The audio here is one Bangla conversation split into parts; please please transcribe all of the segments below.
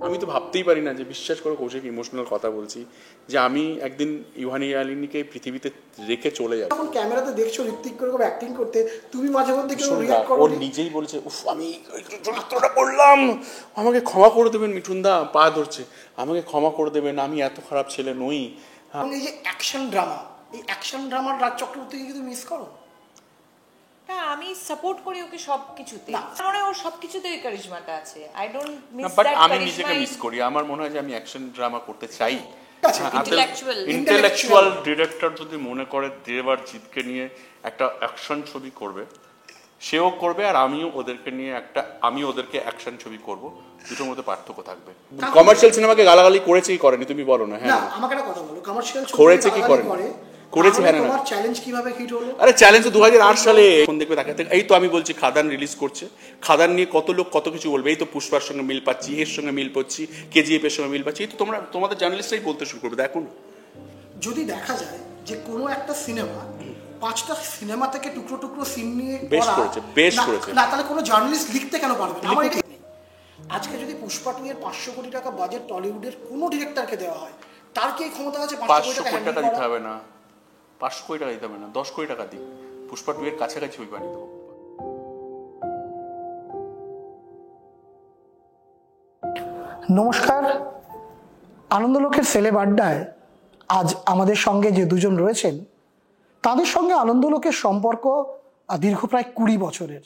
আমি তো ভাবতেই পারি না যে, বিশ্বাস করো কৌশিক, ইমোশনাল কথা বলছি, যে আমি একদিন ইউহান ইয়ালিনীকে পৃথিবীতে রেখে চলে যাব। যখন ক্যামেরাতে দেখছো ঋত্বিক করে অ্যাক্টিং করতে, তুমি মাঝে মধ্যে কেউ রিঅ্যাক্ট করো? ও নিজেই বলছে, উফ আমি চরিত্রটা করলাম, আমাকে ক্ষমা করে দেবেন মিঠুনদা, পা ধরছে, আমাকে ক্ষমা করে দেবেন, আমি এত খারাপ ছেলে নই। এই যে অ্যাকশন ড্রামা, এই অ্যাকশন ড্রামার রাজ চক্রবর্তীকে কিন্তু মিস করো? হ্যাঁ, আমি সাপোর্ট করি ওকে সবকিছুতে, মানে ওর সবকিছুতেই কারিশমাটা আছে। I don't miss but that আমি কারিশমা। নিজেকে মিস করি। আমার মনে হয় যে আমি অ্যাকশন ড্রামা করতে চাই। ইন্টেলেকচুয়াল ডিরেক্টর যদি মনে করে দেব আর জিৎকে নিয়ে একটা অ্যাকশন ছবি করবে, সেও করবে, আর আমি ওদেরকে অ্যাকশন ছবি করব, দুটোর মধ্যে পার্থক্য থাকবে। কমার্শিয়াল সিনেমাকে গালাগালি করেছে কি করেনি তুমি বলো না? হ্যাঁ, আমাকে একটা কথা বলো, কমার্শিয়াল করেছে কি করেনি? করেছে। হ্যাঁ, তোমার চ্যালেঞ্জ কিভাবে হিট হলো? আরে চ্যালেঞ্জ তো 2008 সালে। এখন দেখবে তাকে, এই তো আমি বলছি খাদান রিলিজ করছে, খাদান নিয়ে কত লোক কত কিছু বলবে, এই তো পুষ্পার সঙ্গে মিল পাচ্ছি, এর সঙ্গে মিল পাচ্ছি, কেজিএফ এর সঙ্গে মিল পাচ্ছি, এই তো তোমাদের জার্নালিস্টরাই বলতে শুরু করবে। দেখুন, যদি দেখা যায় যে কোনো একটা সিনেমা 5টা সিনেমা থেকে টুকরো টুকরো সিন নিয়ে বেশ করেছে না, তাহলে কোনো জার্নালিস্ট লিখতে কেন পারবে না? আমার এটা নেই। আজকে যদি পুষ্পা 2 এর 500 কোটি টাকা বাজেট টলিউডের কোনো ডিরেক্টরকে দেওয়া হয়, তার কি ক্ষমতা আছে 500 কোটি টাকা দিতে হবে না? 500 কোটি টাকা দিতে হবে না, 10 কোটি টাকা দিই, পুষ্পা 2 এর কাছাকাছি ছবি বানিয়ে দেবো। নমস্কার, আনন্দলোকের সেলেব আড্ডায় আজ আমাদের সঙ্গে যে দুজন রয়েছেন, তাদের সঙ্গে আনন্দলোকের সম্পর্ক দীর্ঘ প্রায় 20 বছরের।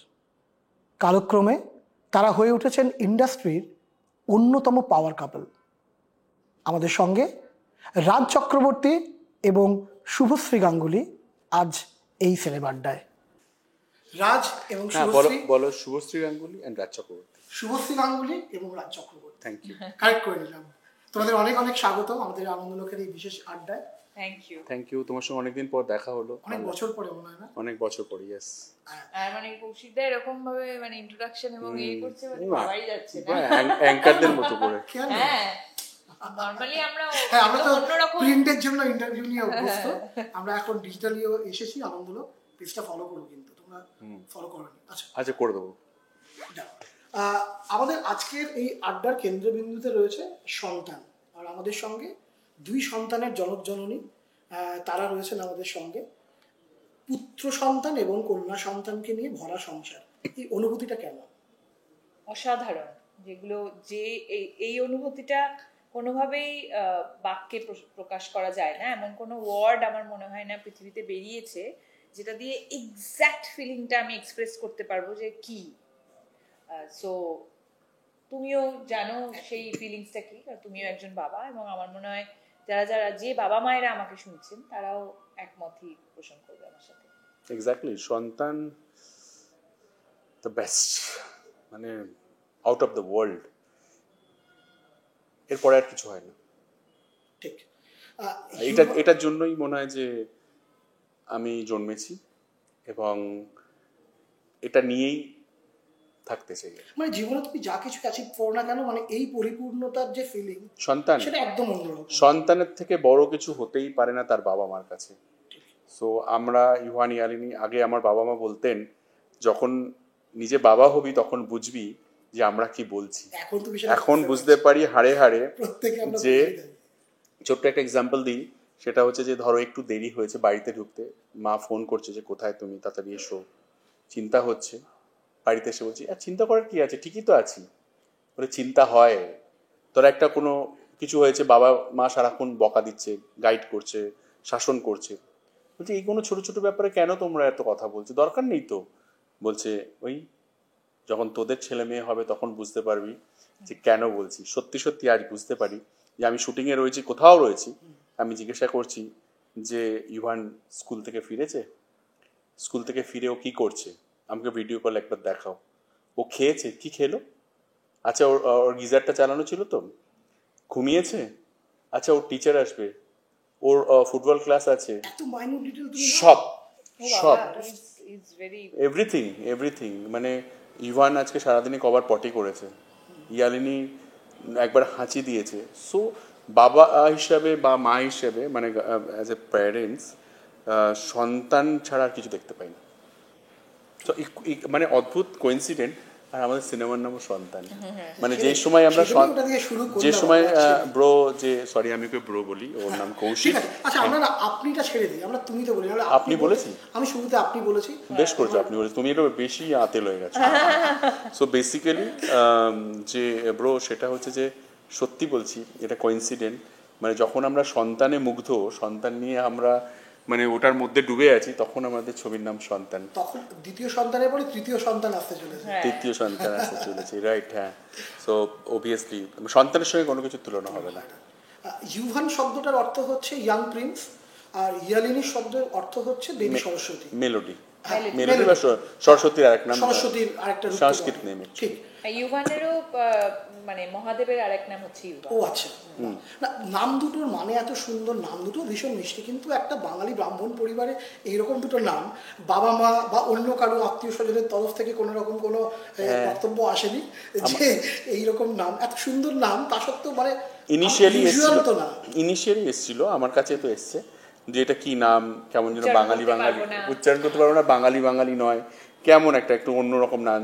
কালক্রমে তারা হয়ে উঠেছেন ইন্ডাস্ট্রির অন্যতম পাওয়ার কাপল। আমাদের সঙ্গে রাজ চক্রবর্তী এবং শুভশ্রী গাঙ্গুলি আজ এই সেলেব আড্ডায়। রাজ এবং শুভশ্রী, বলো শুভশ্রী গাঙ্গুলি এন্ড রাজ চক্রবর্তী। শুভশ্রী গাঙ্গুলি এবং Raj Chakraborty. Thank you, correct করে নিলাম। তোমাদের অনেক অনেক স্বাগত আমাদের আনন্দলোকের এই বিশেষ আড্ডায়। Thank you. তোমার সঙ্গে অনেকদিন পর দেখা হলো, অনেক বছর পরে মনে হয় না? অনেক বছর পরে, ইয়েস। আর মানে কৌশিকদা এরকম ভাবে মানে ইন্ট্রোডাকশন এবং এই করছে, মানে ভাবাই যাচ্ছে না, অ্যাঙ্কারদের মতো করে। হ্যাঁ, নরমালি আমরা তো প্রিন্টের জন্য ইন্টারভিউ নিয়ে অভ্যস্ত, আমরা এখন ডিজিটালিও এসেছি। আনন্দলোক পেজটা ফলো করো, কিন্তু তোমরা ফলো করোনি। আচ্ছা, করে দেবো। আমাদের আজকের এই আড্ডার কেন্দ্রবিন্দুতে রয়েছে সন্তান, আর আমাদের সঙ্গে 2 সন্তানের জনক জননী তারা রয়েছেন আমাদের সঙ্গে। পুত্র সন্তান এবং কন্যা সন্তানকে নিয়ে ভরা সংসার, এই অনুভূতিটা কেমন? অসাধারণ। যেগুলো যে এই অনুভূতিটা কোনোভাবেই বাক্যে প্রকাশ করা যায় না, এমন কোনো ওয়ার্ড আমার মনে হয় না পৃথিবীতে বেরিয়েছে যেটা দিয়ে এক্স্যাক্ট ফিলিংটা আমি এক্সপ্রেস করতে পারবো যে কি। সো তুমিও জানো সেই ফিলিংসটা কি, আর তুমিও একজন বাবা, এবং আমার মনে হয় যারা যে বাবা মায়েরা আমাকে শুনছেন তারাও একমতই পোষণ করবে আমার সাথে। এক্স্যাক্টলি, সন্তান দ্য বেস্ট, মানে আউট অফ দ্য ওয়ার্ল্ড, এরপরে আর কিছু হয় না। ঠিক, এটার জন্যই মনে হয় যে আমি জন্মেছি এবং এটা নিয়েই থাকতে চাই। মানে জীবনে তুমি যা কিছু অ্যাচিভ করো না কেন, মানে এই পরিপূর্ণতার যে ফিলিং সন্তান, সেটা একদম অন্যরকম। সন্তানের থেকে বড় কিছু হতেই পারে না তার বাবা মার কাছে। সো আমরা ইউহান ইয়ালিনী, আগে আমার বাবা মা বলতেন, যখন নিজে বাবা হবি তখন বুঝবি যে আমরা কি বলছি। এখন বুঝতে পারি হাড়ে হাড়ে। যে ছোট্ট একটা এক্সাম্পল দিই, সেটা হচ্ছে যে ধরো একটু দেরি হয়েছে বাড়িতে ঢুকতে, মা ফোন করছে যে কোথায় তুমি, তাড়াতাড়ি এসো, চিন্তা হচ্ছে। বাড়িতে এসে বলছি, আর চিন্তা করার কি আছে, ঠিকই তো আছি। বলে চিন্তা হয়, তোরা একটা কোনো কিছু হয়েছে, বাবা মা সারাক্ষণ বকা দিচ্ছে, গাইড করছে, শাসন করছে। বলছি এই কোনো ছোট ছোট ব্যাপারে কেন তোমরা এত কথা বলছো, দরকার নেই তো। বলছে ওই যখন তোদের ছেলে মেয়ে হবে তখন বুঝতে পারবি যে কেন বলছি। সত্যি সত্যি আজ বুঝতে পারি যে আমি শুটিংয়ে রয়েছি, কোথাও রয়েছি, আমি জিজ্ঞাসা করছি যে ইউহান স্কুল থেকে ফিরেছে, স্কুল থেকে ফিরে ও কি করছে, আমাকে ভিডিও কল একবার দেখাও। ও খেয়েছে, কি খেলো, আচ্ছা ওর গিজারটা চালানো ছিল তো, ঘুমিয়েছে, আচ্ছা ওর টিচার আসবে, ওর ফুটবল ক্লাস আছে, সব সব এভরিথিং। মানে ইভান আজকে সারাদিনে কবার পটি করেছে, ইয়ালিনী একবার হাঁচি দিয়েছে। সো বাবা হিসাবে বা মা হিসাবে, মানে অ্যাজ এ প্যারেন্টস, সন্তান ছাড়া আর কিছু দেখতে পাই না। তো মানে অদ্ভুত কোইন্সিডেন্ট, আর আমাদের সিনেমার নামও সন্তান। মানে যে সময় আমরা সেজন্যই ওটা দিয়ে শুরু করলাম, যে সময় actually। ব্রো, যে সরি আমি ওকে ব্রো বলি, ওর নাম ঠিক কৌশিক। আছে, আচ্ছা আমরা না আপনিটা ছেড়ে দিই, আমরা তুমি তো বলি, নাহলে আপনি বলেছি? আমি শুরুতে আপনি বলেছি। বেশ করেছো আপনি বলেছো, তুমি এটা বেশি আতেল হয়ে গেছো। সো বেসিক্যালি যে ব্রো, সেটা হচ্ছে যে সত্যি বলছি, এটা কোইন্সিডেন্ট। মানে যখন আমরা সন্তানে মুগ্ধ, সন্তান নিয়ে আমরা মানে ওটার মধ্যে ডুবে আছি, তখন আমাদের ছবির নাম সন্তান। তখন দ্বিতীয় সন্তানের পরে তৃতীয় সন্তান আসতে চলেছে। তৃতীয় সন্তান আসতে চলেছে, রাইট। হ্যাঁ, সো অবভিয়াসলি সন্তানের সঙ্গে কোনো কিছু তুলনা হবে না। ইউভান শব্দটার অর্থ হচ্ছে ইয়াং প্রিন্স, আর ইয়ালিনী শব্দের অর্থ হচ্ছে দেবী সরস্বতী। Melody, Melody। মেলোডি বা সরস্বতীর আরেক নাম, সরস্বতীর আরেকটা রূপ সংস্কৃত বলা। নেম। ঠিক। ইউভানেরও মানে মহাদেবের আরেক নাম হচ্ছে ইউভান। ও আচ্ছা, না নাম দুটোর মানে এত সুন্দর, নাম দুটো ভীষণ মিষ্টি, কিন্তু একটা বাঙালি ব্রাহ্মণ পরিবারে এইরকম দুটো নাম বাবা মা বা অন্য কারো আত্মীয় স্বজনের তরফ থেকে কোনো রকম কোনো বক্তব্য আসেনি যে এইরকম নাম, এত সুন্দর নাম, তা সত্ত্বেও মানে ইনিশিয়ালি usual তো না। ইনিশিয়ালি এসেছিল আমার কাছে, তো এসছে যে এটা কি নাম, কেমন যেন উচ্চারণ বাঙালি করতে বাঙালি, পারবো না। উচ্চারণ করতে পারবো না, বাঙালি বাঙালি নয়, কেমন একটা একটু অন্যরকম নাম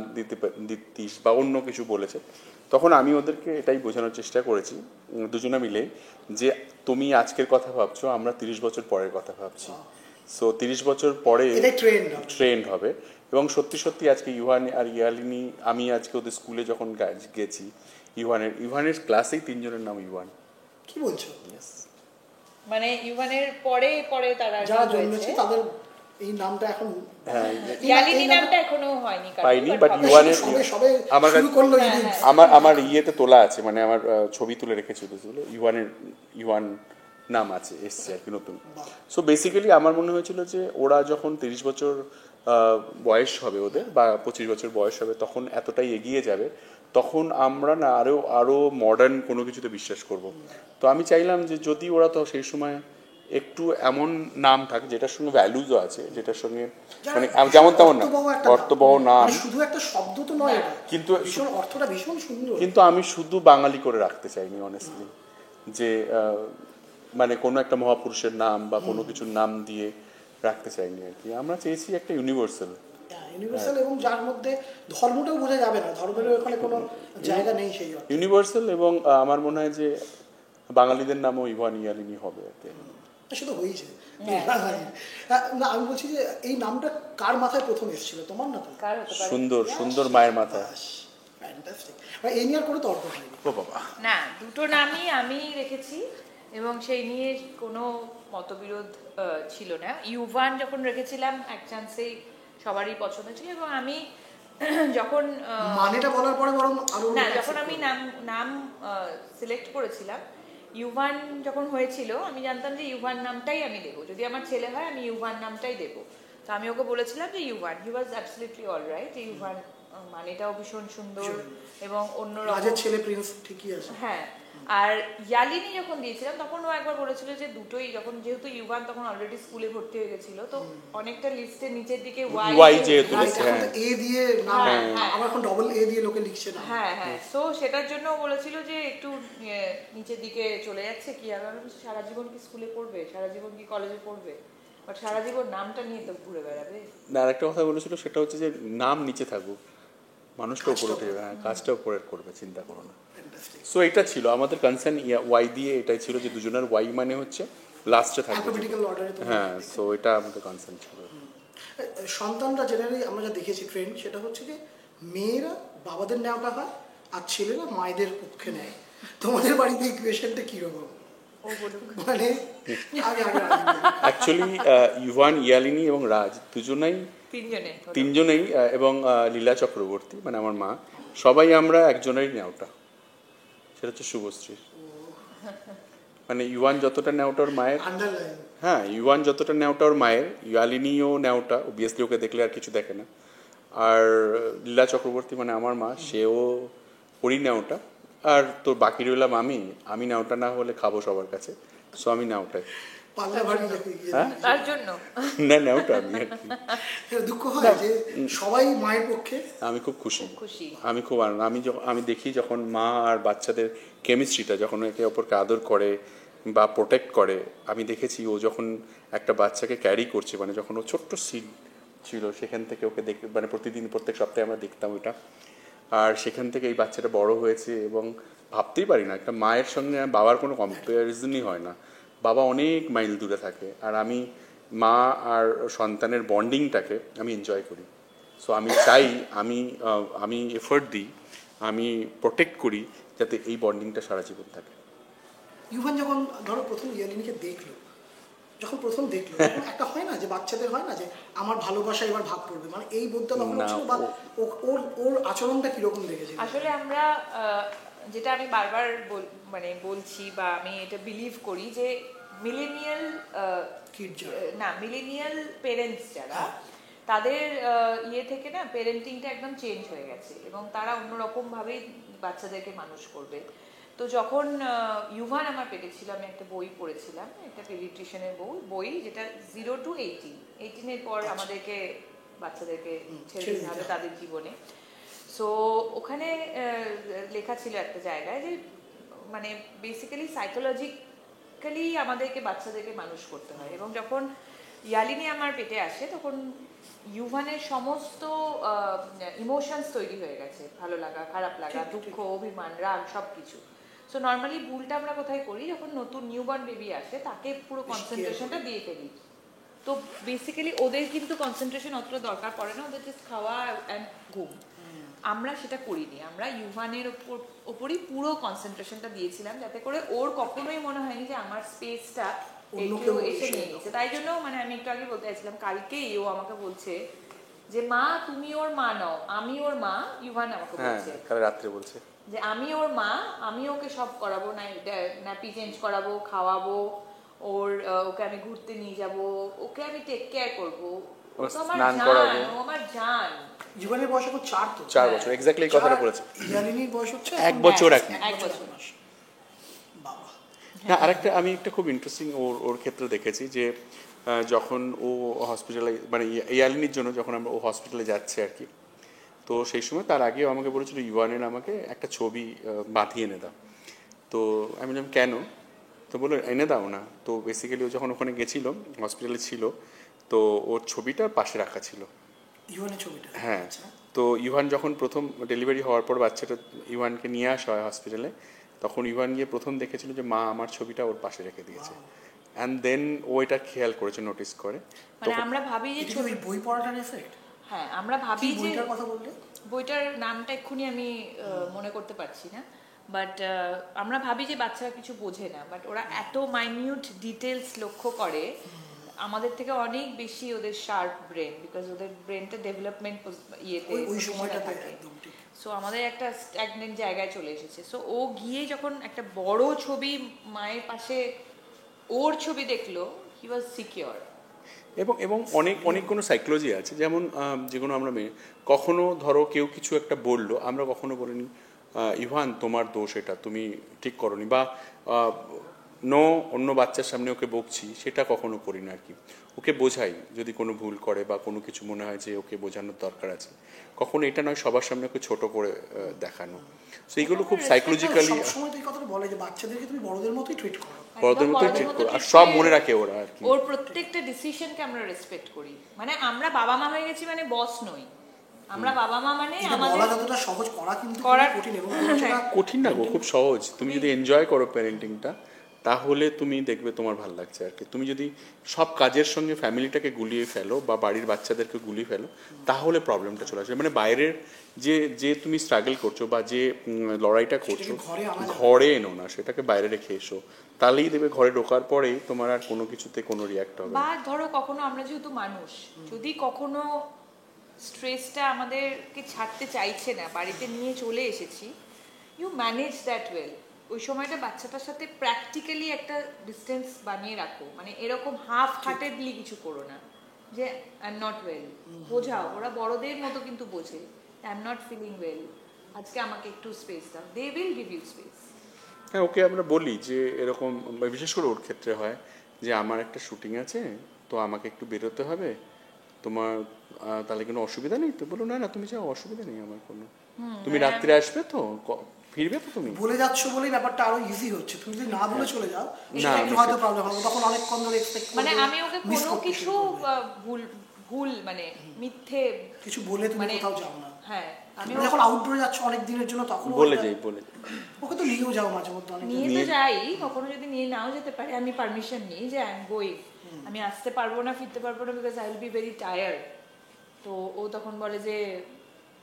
দিতিস বা অন্য কিছু বলেছে। তখন আমি ওদেরকে এটাই বোঝানোর চেষ্টা করেছি দুজনে মিলে, যে তুমি আজকের কথা ভাবছো, আমরা 30 বছর পরের কথা ভাবছি। সো 30 বছর পরে এটাই ট্রেন্ড হবে। এবং সত্যি সত্যি আজকে ইউহান আর ইয়ালিনী, আমি আজকে ওদের স্কুলে যখন গেছি, ইউহানের ক্লাসেই 3 জনের নাম ইউহান। কি বলছো? মানে ইউভানের পরে পরে তারা যারা হয়েছে। জন্মেছে তাদের এই নামটা এখন হ্যাঁ, ইয়ালিনী নামটা এখনো হয়নি কারোর, পাইনি, but বাট হবে। ইউহানের সবে আমার শুরু করলো ইনি। আমার ইয়েতে তোলা আছে, মানে আমার ছবি তুলে রেখেছি ওদের, ইউহান নাম আছে, এসছে আর কি নতুন। সো বেসিক্যালি আমার মনে হয়েছিল যে ওরা যখন 30 বছর বয়স হবে ওদের, বা 25 বছর বয়স হবে, তখন এতটাই এগিয়ে যাবে, তখন আমরা না আরো মডার্ন কোনো কিছুতে বিশ্বাস করব। তো আমি চাইলাম যে যদি ওরা তো সেই সময় একটু এমন নাম থাকে যেটার সঙ্গে ভ্যালুজও আছে, যেটার সঙ্গে মানে যেমন তেমন না অর্থবহ নাম, মানে শুধু একটা শব্দ তো নয় এটা, কিন্তু ভীষণ অর্থটা ভীষণ সুন্দর। কিন্তু আমি শুধু বাঙালি করে রাখতে চাইনি অনেস্টলি, যে মানে কোনো একটা মহাপুরুষের নাম বা কোনো কিছুর নাম দিয়ে রাখতে চাইনি আর কি। আমরা চেয়েছি একটা ইউনিভার্সাল, ইউনিভার্সাল, এবং যার মধ্যে ধর্মটাও বোঝা যাবে না, ধর্মের ওখানে কোনো জায়গা নেই সেই অর্থে। ইউনিভার্সাল। এবং আমার মনে হয় যে বাঙালিদের নামও ইভান ইয়ালিনী হবে আর কি। সেটা হয়েছে। না আমি বলছি যে এই নামটা কার মাথায় প্রথম এসেছিল, তোমার না তো? কার হতে পারে? সুন্দর সুন্দর মায়ের মাথায়। ফ্যান্টাস্টিক। এই নিয়ে আর কোনো তর্ক হয়নি। ও বাবা, না, দুটো নামই আমি রেখেছি এবং সেই নিয়ে কোনো মতবিরোধ ছিল না। ইউভান যখন রেখেছিলাম এক চান্সেই সবারই পছন্দ ছিল, এবং আমি যখন মানেটা বলার পরে বরং আরো না, যখন আমি নাম সিলেক্ট করেছিলাম, ইউভান যখন হয়েছিল, আমি জানতাম যে ইউভান নামটাই আমি দেবো, যদি আমার ছেলে হয় আমি ইউভান নামটাই দেবো। তো আমি ওকে বলেছিলাম যে ইউভান। হি ওয়াজ অ্যাবসলিউটলি অলরাইট। ইউভান মানেটাও ভীষণ সুন্দর এবং অন্যরকম। রাজের ছেলে প্রিন্স ঠিকই আছে। হ্যাঁ। আর ইয়ালিনী যখন দিয়েছিলাম তখন ও একবার বলেছিল যে দুটোই, যখন যেহেতু ইউভান তখন অলরেডি স্কুলে ভর্তি হয়ে গেছিল, তো অনেকটা লিস্টের নিচের দিকে ওয়াই যেহেতু লিখছে, এখন হ্যাঁ তো এ দিয়ে না, আবার এখন ডবল এ দিয়ে লোকে লিখছে না। হ্যাঁ হ্যাঁ, তো সেটার জন্য ও বলেছিল যে একটু নিচের দিকে চলে যাচ্ছে, কি আর সারা জীবন কি স্কুলে পড়বে, সারা জীবন কি কলেজে পড়বে, বাট সারা জীবন নামটা নিয়ে তো ঘুরে বেড়াবে। না, আরেকটা কথা বলেছিল, সেটা হচ্ছে যে নাম নিচে থাকুক, মানুষটা উপরে উঠে যাবে, কাজটা উপরে করবে, চিন্তা করো না। সো এটা ছিল আমাদের কনসার্ন, ওয়াই দিয়ে এটাই ছিল যে দুজনের ওয়াই মানে হচ্ছে লাস্টে থাকবে। অ্যালফাবেটিক্যাল অর্ডারে তো। হ্যাঁ, সো এটা আমাদের কনসার্ন ছিল। সন্তানরা জেনারেলি আমরা যা দেখেছি ট্রেন্ড, সেটা হচ্ছে যে মেয়েরা বাবাদের নেওয়াটা হয় আর ছেলেরা মায়েদের পক্ষে নেয়। তোমাদের বাড়িতে ইকুয়েশনটা কিরকম? মানে অ্যাকচুয়ালি ইভান, ইয়ালিনী এবং রাজ তিনজনেই এবং লীলা চক্রবর্তী মানে আমার মা, সবাই আমরা একজনেরই নেওটা, সেটা হচ্ছে শুভশ্রীর। মানে ইউয়ান যতটা নেওটা ওর মায়ের, হ্যাঁ ইউয়ান যতটা নেওটা ওর মায়ের, ইয়ালিনীও নেওটা, অবভিয়াসলি ওকে দেখলে আর কিছু দেখে না। আর লীলা চক্রবর্তী মানে আমার মা, সেও ওরই নেওটা। আর তোর বাকি রইলাম আমি নেওটা না হলে খাবো সবার কাছে, সো আমি নেওটাই। তার জন্য না, নেওটা আমি আর কি। দুঃখ হয় যে সবাই মায়ের পক্ষে। আমি খুব খুশি, আমি খুব আনন্দ। আমি দেখি যখন মা আর বাচ্চাদের কেমিস্ট্রিটা, যখন একে অপরকে আদর করে বা প্রোটেক্ট করে, আমি দেখেছি ও যখন একটা বাচ্চাকে ক্যারি করছে, মানে যখন ও ছোট্ট সিড ছিল সেখান থেকে ওকে মানে প্রত্যেক সপ্তাহে আমরা দেখতাম ওইটা। আর সেখান থেকে এই বাচ্চাটা বড় হয়েছে এবং ভাবতেই পারি না একটা মায়ের সঙ্গে বাবার কোনো কম্প্যারিজনই হয় না। বাবা অনেক মাইল দূরে থাকে আর আমি মা আর সন্তানের বন্ডিংটাকে আমি এনজয় করি। সো আমি চাই আমি এফোর্ট দিই, আমি প্রোটেক্ট করি যাতে এই বন্ডিংটা সারা জীবন থাকে। ইউভান যখন ধরো প্রথম ইয়ালিনীকে দেখলো, যখন প্রথম দেখলো তখন একটা হয় না যে বাচ্চাদের হয় না যে আমার ভালোবাসা এবার ভাগ করবে, মানে এই বোধটা তখন না, হচ্ছিল, বা ওর ওর আচরণটা কিরকম দেখেছে? আসলে আমরা যেটা আমি বারবার মানে বলছি বা আমি এটা বিলিভ করি যে মিলেনিয়াল মিলেনিয়াল পেরেন্টস যারা, তাদের ইয়ে থেকে না পেরেন্টিংটা একদম চেঞ্জ হয়ে গেছে এবং তারা অন্যরকম ভাবেই বাচ্চাদেরকে মানুষ করবে। তো যখন ইউভান আমার পেটে ছিল, আমি একটা বই পড়েছিলাম, একটা পেডিট্রিশনের বই যেটা 0 to 18 পর আমাদেরকে বাচ্চাদেরকে ছেড়ে দিতে হবে তাদের জীবনে। সো ওখানে লেখা ছিল একটা জায়গায় যে মানে বেসিক্যালি সাইকোলজিক্যালি আমাদেরকে বাচ্চাদেরকে মানুষ করতে হয়। এবং যখন ইয়ালিনী আমার পেটে আসে তখন ইউভানের সমস্ত ইমোশনস তৈরি হয়ে গেছে, ভালো লাগা, খারাপ লাগা, দুঃখ, অভিমান, রাগ, সব কিছু। সো নর্মালি ভুলটা আমরা কোথায় করি, যখন নতুন নিউবর্ন বেবি আসে তাকে পুরো কনসেন্ট্রেশনটা দিয়ে ফেলি। তো বেসিক্যালি ওদের কিন্তু কনসেন্ট্রেশন অতটা দরকার পড়ে না, ওদের জাস্ট খাওয়া অ্যান্ড ঘুম। আমরা সেটা করিনি, আমরা ইউভানের ওপরই পুরো কনসেন্ট্রেশনটা দিয়েছিলাম যাতে করে ওর কখনোই মনে হয়নি যে আমার স্পেসটা কেউ এসে নিয়ে নিয়েছে। তাই জন্য মানে আমি একটু আগে বলতে চাইছিলাম, কালকেই ও আমাকে বলছে যে মা তুমি ওর মা নও, আমি ওর মা। ইউভান আমাকে বলছে, কাল রাত্রে বলছে যে আমি ওর মা, আমি ওকে সব করাবো, নাপি চেঞ্জ করাবো, খাওয়াবো, ওকে আমি ঘুরতে নিয়ে যাব, ওকে আমি টেক কেয়ার করবো, ও তো আমার জান, ও আমার জান। জীবনের বয়স এখন 4 বছর এক্স্যাক্টলি এই কথাটা বলেছে। ইয়ালিনীর বয়স হচ্ছে 1 বছর। 1 বছর। বাবা না, আরেকটা আমি একটা খুব ইন্টারেস্টিং ওর ক্ষেত্রে দেখেছি যে যখন ও হসপিটালে মানে ইয়ালিনীর জন্য যখন ও হসপিটালে যাচ্ছে আর কি, তো সেই সময় তার আগেও আমাকে বলেছিল ইউয়ানের আমাকে একটা ছবি বাঁধিয়ে এনে দাও। তো আমি বললাম কেন? তো বললো এনে দাও না। তো বেসিক্যালি ও যখন ওখানে গেছিল, হসপিটালে ছিল, তো ওর ছবিটা পাশে রাখা ছিল, ইউভানের ছবিটা। হ্যাঁ। তো ইউহান যখন প্রথম ডেলিভারি হওয়ার পর বাচ্চাটা ইউহানকে নিয়ে আসা হয় হসপিটালে, তখন ইউহান গিয়ে প্রথম দেখেছিল যে মা আমার ছবিটা ওর পাশে রেখে দিয়েছে। অ্যান্ড দেন ও এটা খেয়াল করেছে, নোটিস করে। মানে আমরা ভাবি যে ছবি বই পড়াটার এফেক্ট। হ্যাঁ, আমরা ভাবি যে বইটার কথা বললে, বইটার নামটা এক্ষুনি আমি মনে করতে পারছি না, বাট আমরা ভাবি যে বাচ্চারা কিছু বোঝে না, বাট ওরা এত মাইনিউট ডিটেলস লক্ষ্য করে, আমাদের থেকে অনেক বেশি ওদের শার্প ব্রেন, বিকজ ওদের ব্রেনটা ডেভেলপমেন্ট ইয়েতে ওই সময়টা থাকে। সো আমাদের একটা স্ট্যাগনেন্ট জায়গায় চলে এসেছে। সো ও গিয়ে যখন একটা বড় ছবি মায়ের পাশে ওর ছবি দেখলো, হি ওয়াজ সিকিউর। এবং অনেক কোনো সাইকোলজি আছে, যেমন যে কোনো আমরা কখনো ধরো কেউ কিছু একটা বললো, আমরা কখনো বলিনি ইভান তোমার দোষ, এটা তুমি ঠিক করনি, বা অন্য বাচ্চার সামনে ওকে বকছি, সেটা কখনো করি না আর কি। ওকে বোঝাই যদি কোনো ভুল করে বা কোনো কিছু মনে হয় যে ওকে বোঝানোর দরকার আছে। কখনো এটা নয় সবার সামনে ওকে ছোট করে দেখানো। তো এইগুলো খুব সাইকোলজিক্যালি সবসময় তো এই কথাটা বলে যে বাচ্চাদেরকে তুমি বড়দের মতোই ট্রিট করো, বড়দের মতোই ট্রিট করো, আর সব মনে রাখে ওরা আর কি। ওর প্রত্যেকটা ডিসিশনকে আমরা রেসপেক্ট করি। মানে আমরা বাবা মা হয়ে গেছি, মানে বস নই আমরা, বাবা মা মানে আমাদের যতটা সহজ করা কিন্তু কঠিন, এবং কঠিন না গো, খুব সহজ। তুমি যদি এনজয় করো প্যারেন্টিংটা, তাহলে তুমি দেখবে তোমার ভালো লাগছে আর কি। তুমি যদি সব কাজের সঙ্গে ফ্যামিলিটাকে গুলিয়ে ফেলো বা বাড়ির বাচ্চাদেরকে গুলিয়ে ফেলো, তাহলে প্রবলেমটা চলে আসবে। মানে বাইরের যে তুমি স্ট্রাগল করছো বা যে লড়াইটা করছো, ঘরে এনো না, সেটাকে বাইরে রেখে এসো, তাহলেই দেবে ঘরে ঢোকার পরেই তোমার আর কোনো কিছুতে কোনো রিয়াক্ট হবে। বা ধরো কখনো আমরা যেহেতু মানুষ, যদি কখনো স্ট্রেসটা আমাদেরকে ছাড়তে চাইছে না, বাড়িতে নিয়ে চলে এসেছি, ইউ ম্যানেজ দ্যাট ওয়েল। ওই সময়টা বাচ্চাটার সাথে প্র্যাকটিক্যালি একটা ডিস্টেন্স বানিয়ে রাখো, মানে এরকম হাফ হার্টেডলি কিছু করো না যে আই এম নট ওয়েল। বোঝাও, ওরা বড়দের মতো কিন্তু বোঝে, I am not feeling well, আজকে আমাকে একটু স্পেস দাও, they will give you space. হ্যাঁ, ওকে আমরা বলি যে এরকম, বিশেষ করে ওর ক্ষেত্রে হয় যে আমার একটা শুটিং আছে, তো আমাকে একটু বেরোতে হবে, তোমার তাহলে কোনো অসুবিধা নেই? তো বলো না না তুমি যাও, অসুবিধা নেই আমার কোনো, তুমি রাত্রে আসবে তো, ফিরবে তো, তুমি বলে যাচ্ছ বলেই ব্যাপারটা আরো ইজি হচ্ছে। তুমি যদি না বলে চলে যাও, সেটা একটু হয়তো প্রবলেম হবে, তখন অনেকক্ষণ ধরে এক্সপেক্ট করবে। মানে আমি ওকে কোনো কিছু ভুল মানে মিথ্যে কিছু বলে তুমি কোথাও যাও না। হ্যাঁ, আমি যখন আউটডোরে যাচ্ছ অনেক দিনের জন্য তখন বলে যাই। ওকে তো নিয়েও যাও মাঝে মধ্যে অনেক। নিয়ে তো যাই, কখনো যদি নিয়ে নাও যেতে পারে আমি পারমিশন নিই যে আই এম গোয়িং, আমি আসতে পারবো না ফিরতে পারবো না because I will be very tired. তো ও তখন বলে যে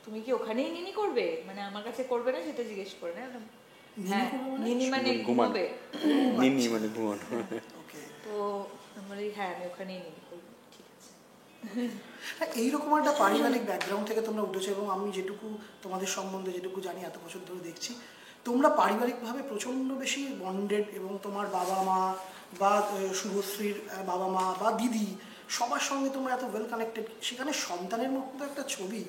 তুমি কি ওখানেই নিনি করবে, মানে আমার কাছে করবে না সেটা জিজ্ঞেস করে না। হ্যাঁ নিনি মানে ঘুমাবে, নিনি মানে ঘুমানো। তো আমি বলি হ্যাঁ আমি ওখানেই নিনি করবো, ঠিক আছে। এইরকম একটা পারিবারিক ব্যাকগ্রাউন্ড থেকে তোমরা উঠেছো এবং আমি যেটুকু তোমাদের সম্বন্ধে যেটুকু জানি এত বছর ধরে দেখছি তোমরা পারিবারিকভাবে প্রচণ্ড বেশি বন্ডেড, এবং তোমার বাবা মা বা শুভশ্রীর বাবা মা বা দিদি সবার সঙ্গে তোমরা এত ওয়েল কানেক্টেড। সেখানে সন্তানের মতো একটা ছবি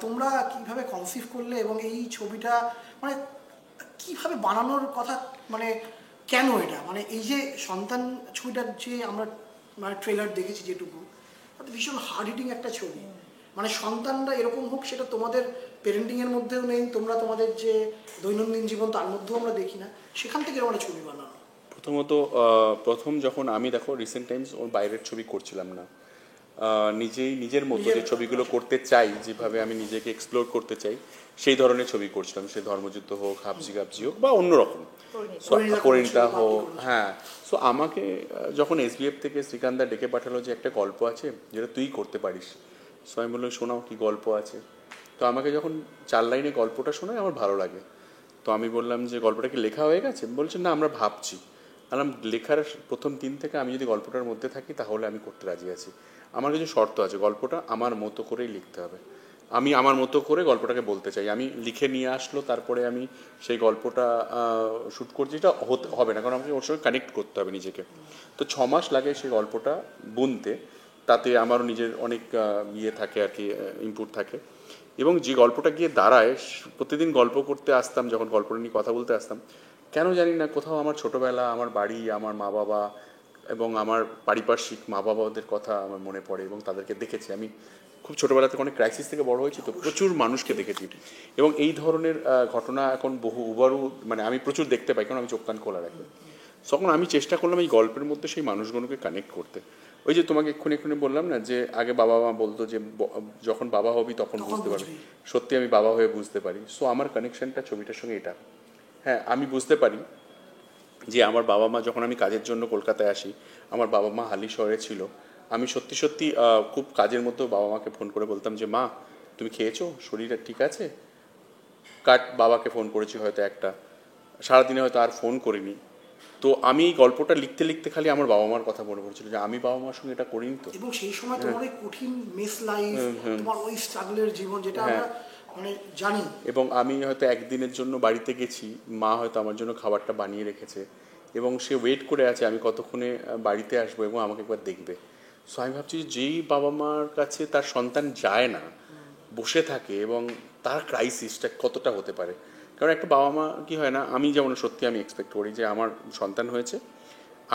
তোমরা কিভাবে কনসিভ করলে এবং এই ছবিটা মানে কিভাবে বানানোর কথা, মানে কেন এটা, মানে এই যে সন্তান ছবিটার যে আমরা মানে ট্রেলার দেখেছি যেটুকু, ভীষণ হার্ড হিটিং একটা ছবি। মানে সন্তানরা এরকম হোক সেটা তোমাদের পেরেন্টিংয়ের মধ্যেও নেই, তোমরা তোমাদের যে দৈনন্দিন জীবন তার মধ্যেও আমরা দেখি না, সেখান থেকে এরকম একটা ছবি বানানো। প্রথমত প্রথম যখন আমি দেখো রিসেন্ট টাইমস ওর বাইরের ছবি করছিলাম না, নিজের মতো যে ছবিগুলো করতে চাই, যেভাবে আমি নিজেকে এক্সপ্লোর করতে চাই সেই ধরনের ছবি করছিলাম, সে ধর্মযুদ্ধ হোক, হাবজি গাবজি হোক বা অন্যরকম পরিণীতা হোক। হ্যাঁ, সো আমাকে যখন SBF থেকে শ্রীকান্তদা ডেকে পাঠালো যে একটা গল্প আছে যেটা তুই করতে পারিস, সো আমি বললাম শোনাও কি গল্প আছে। তো আমাকে যখন 4 লাইনে গল্পটা শোনায় আমার ভালো লাগে, তো আমি বললাম যে গল্পটা কি লেখা হয়ে গেছে, বলছে না আমরা ভাবছি। বললাম লেখার প্রথম দিন থেকে আমি যদি গল্পটার মধ্যে থাকি তাহলে আমি করতে রাজি আছি। আমার কিছু শর্ত আছে, গল্পটা আমার মতো করেই লিখতে হবে, আমি আমার মতো করে গল্পটাকে বলতে চাই। আমি লিখে নিয়ে আসলো তারপরে আমি সেই গল্পটা শ্যুট করছি, এটা হবে না, কারণ আমাকে ওর সঙ্গে কানেক্ট করতে হবে নিজেকে। তো 6 মাস লাগে সেই গল্পটা বুনতে, তাতে আমারও নিজের অনেক ইয়ে থাকে আর কি, ইনপুট থাকে। এবং যে গল্পটা গিয়ে দাঁড়ায়, প্রতিদিন গল্প করতে আসতাম, যখন গল্পটা নিয়ে কথা বলতে আসতাম, কেন জানি না কোথাও আমার ছোটোবেলা, আমার বাড়ি, আমার মা বাবা এবং আমার পারিপার্শ্বিক মা বাবাদের কথা আমার মনে পড়ে এবং তাদেরকে দেখেছি। আমি খুব ছোটোবেলা থেকে অনেক ক্রাইসিস থেকে বড় হয়েছি, তো প্রচুর মানুষকে দেখেছি এবং এই ধরনের ঘটনা এখন বহু উবারু, মানে আমি প্রচুর দেখতে পাই, কারণ আমি চোখ কান খোলা রাখি। তখন আমি চেষ্টা করলাম এই গল্পের মধ্যে সেই মানুষগুলোকে কানেক্ট করতে। ওই যে তোমাকে এক্ষুনি বললাম না যে আগে বাবা মা বলতো যে যখন বাবা হবি তখন বুঝতে পারবি, সত্যি আমি বাবা হয়ে বুঝতে পারি। সো আমার কানেকশনটা ছবিটার সঙ্গে এটা। হ্যাঁ, আমি বুঝতে পারি যে আমার বাবা মা, যখন আমি কাজের জন্য কলকাতায় আসি, আমার বাবা মা হালি শহরে ছিল। আমি সত্যি সত্যি খুব কাজের মধ্যেও বাবা মাকে ফোন করে বলতাম যে মা তুমি খেয়েছো, শরীর ঠিক আছে? বাবাকে ফোন করেছি হয়তো একটা, সারাদিনে হয়তো আর ফোন করিনি। তো আমি এই গল্পটা লিখতে লিখতে খালি আমার বাবা মার কথা মনে পড়ছিল যে আমি বাবা মার সঙ্গে এটা করিনি তো। এবং সেই সময় তোমার ওই কঠিন মেস লাইফ, তোমার ওই স্ট্রাগলের জীবন যেটা আমরা মানে জানি। এবং আমি হয়তো একদিনের জন্য বাড়িতে গেছি, মা হয়তো আমার জন্য খাবারটা বানিয়ে রেখেছে এবং সে ওয়েট করে আছে আমি কতক্ষণে বাড়িতে আসবো এবং আমাকে একবার দেখবে। সো আমি ভাবছি যেই বাবা মার কাছে তার সন্তান যায় না, বসে থাকে, এবং তার ক্রাইসিসটা কতটা হতে পারে। কারণ একটা বাবা মা কি হয় না, আমি যেমন সত্যি আমি এক্সপেক্ট করি যে আমার সন্তান হয়েছে,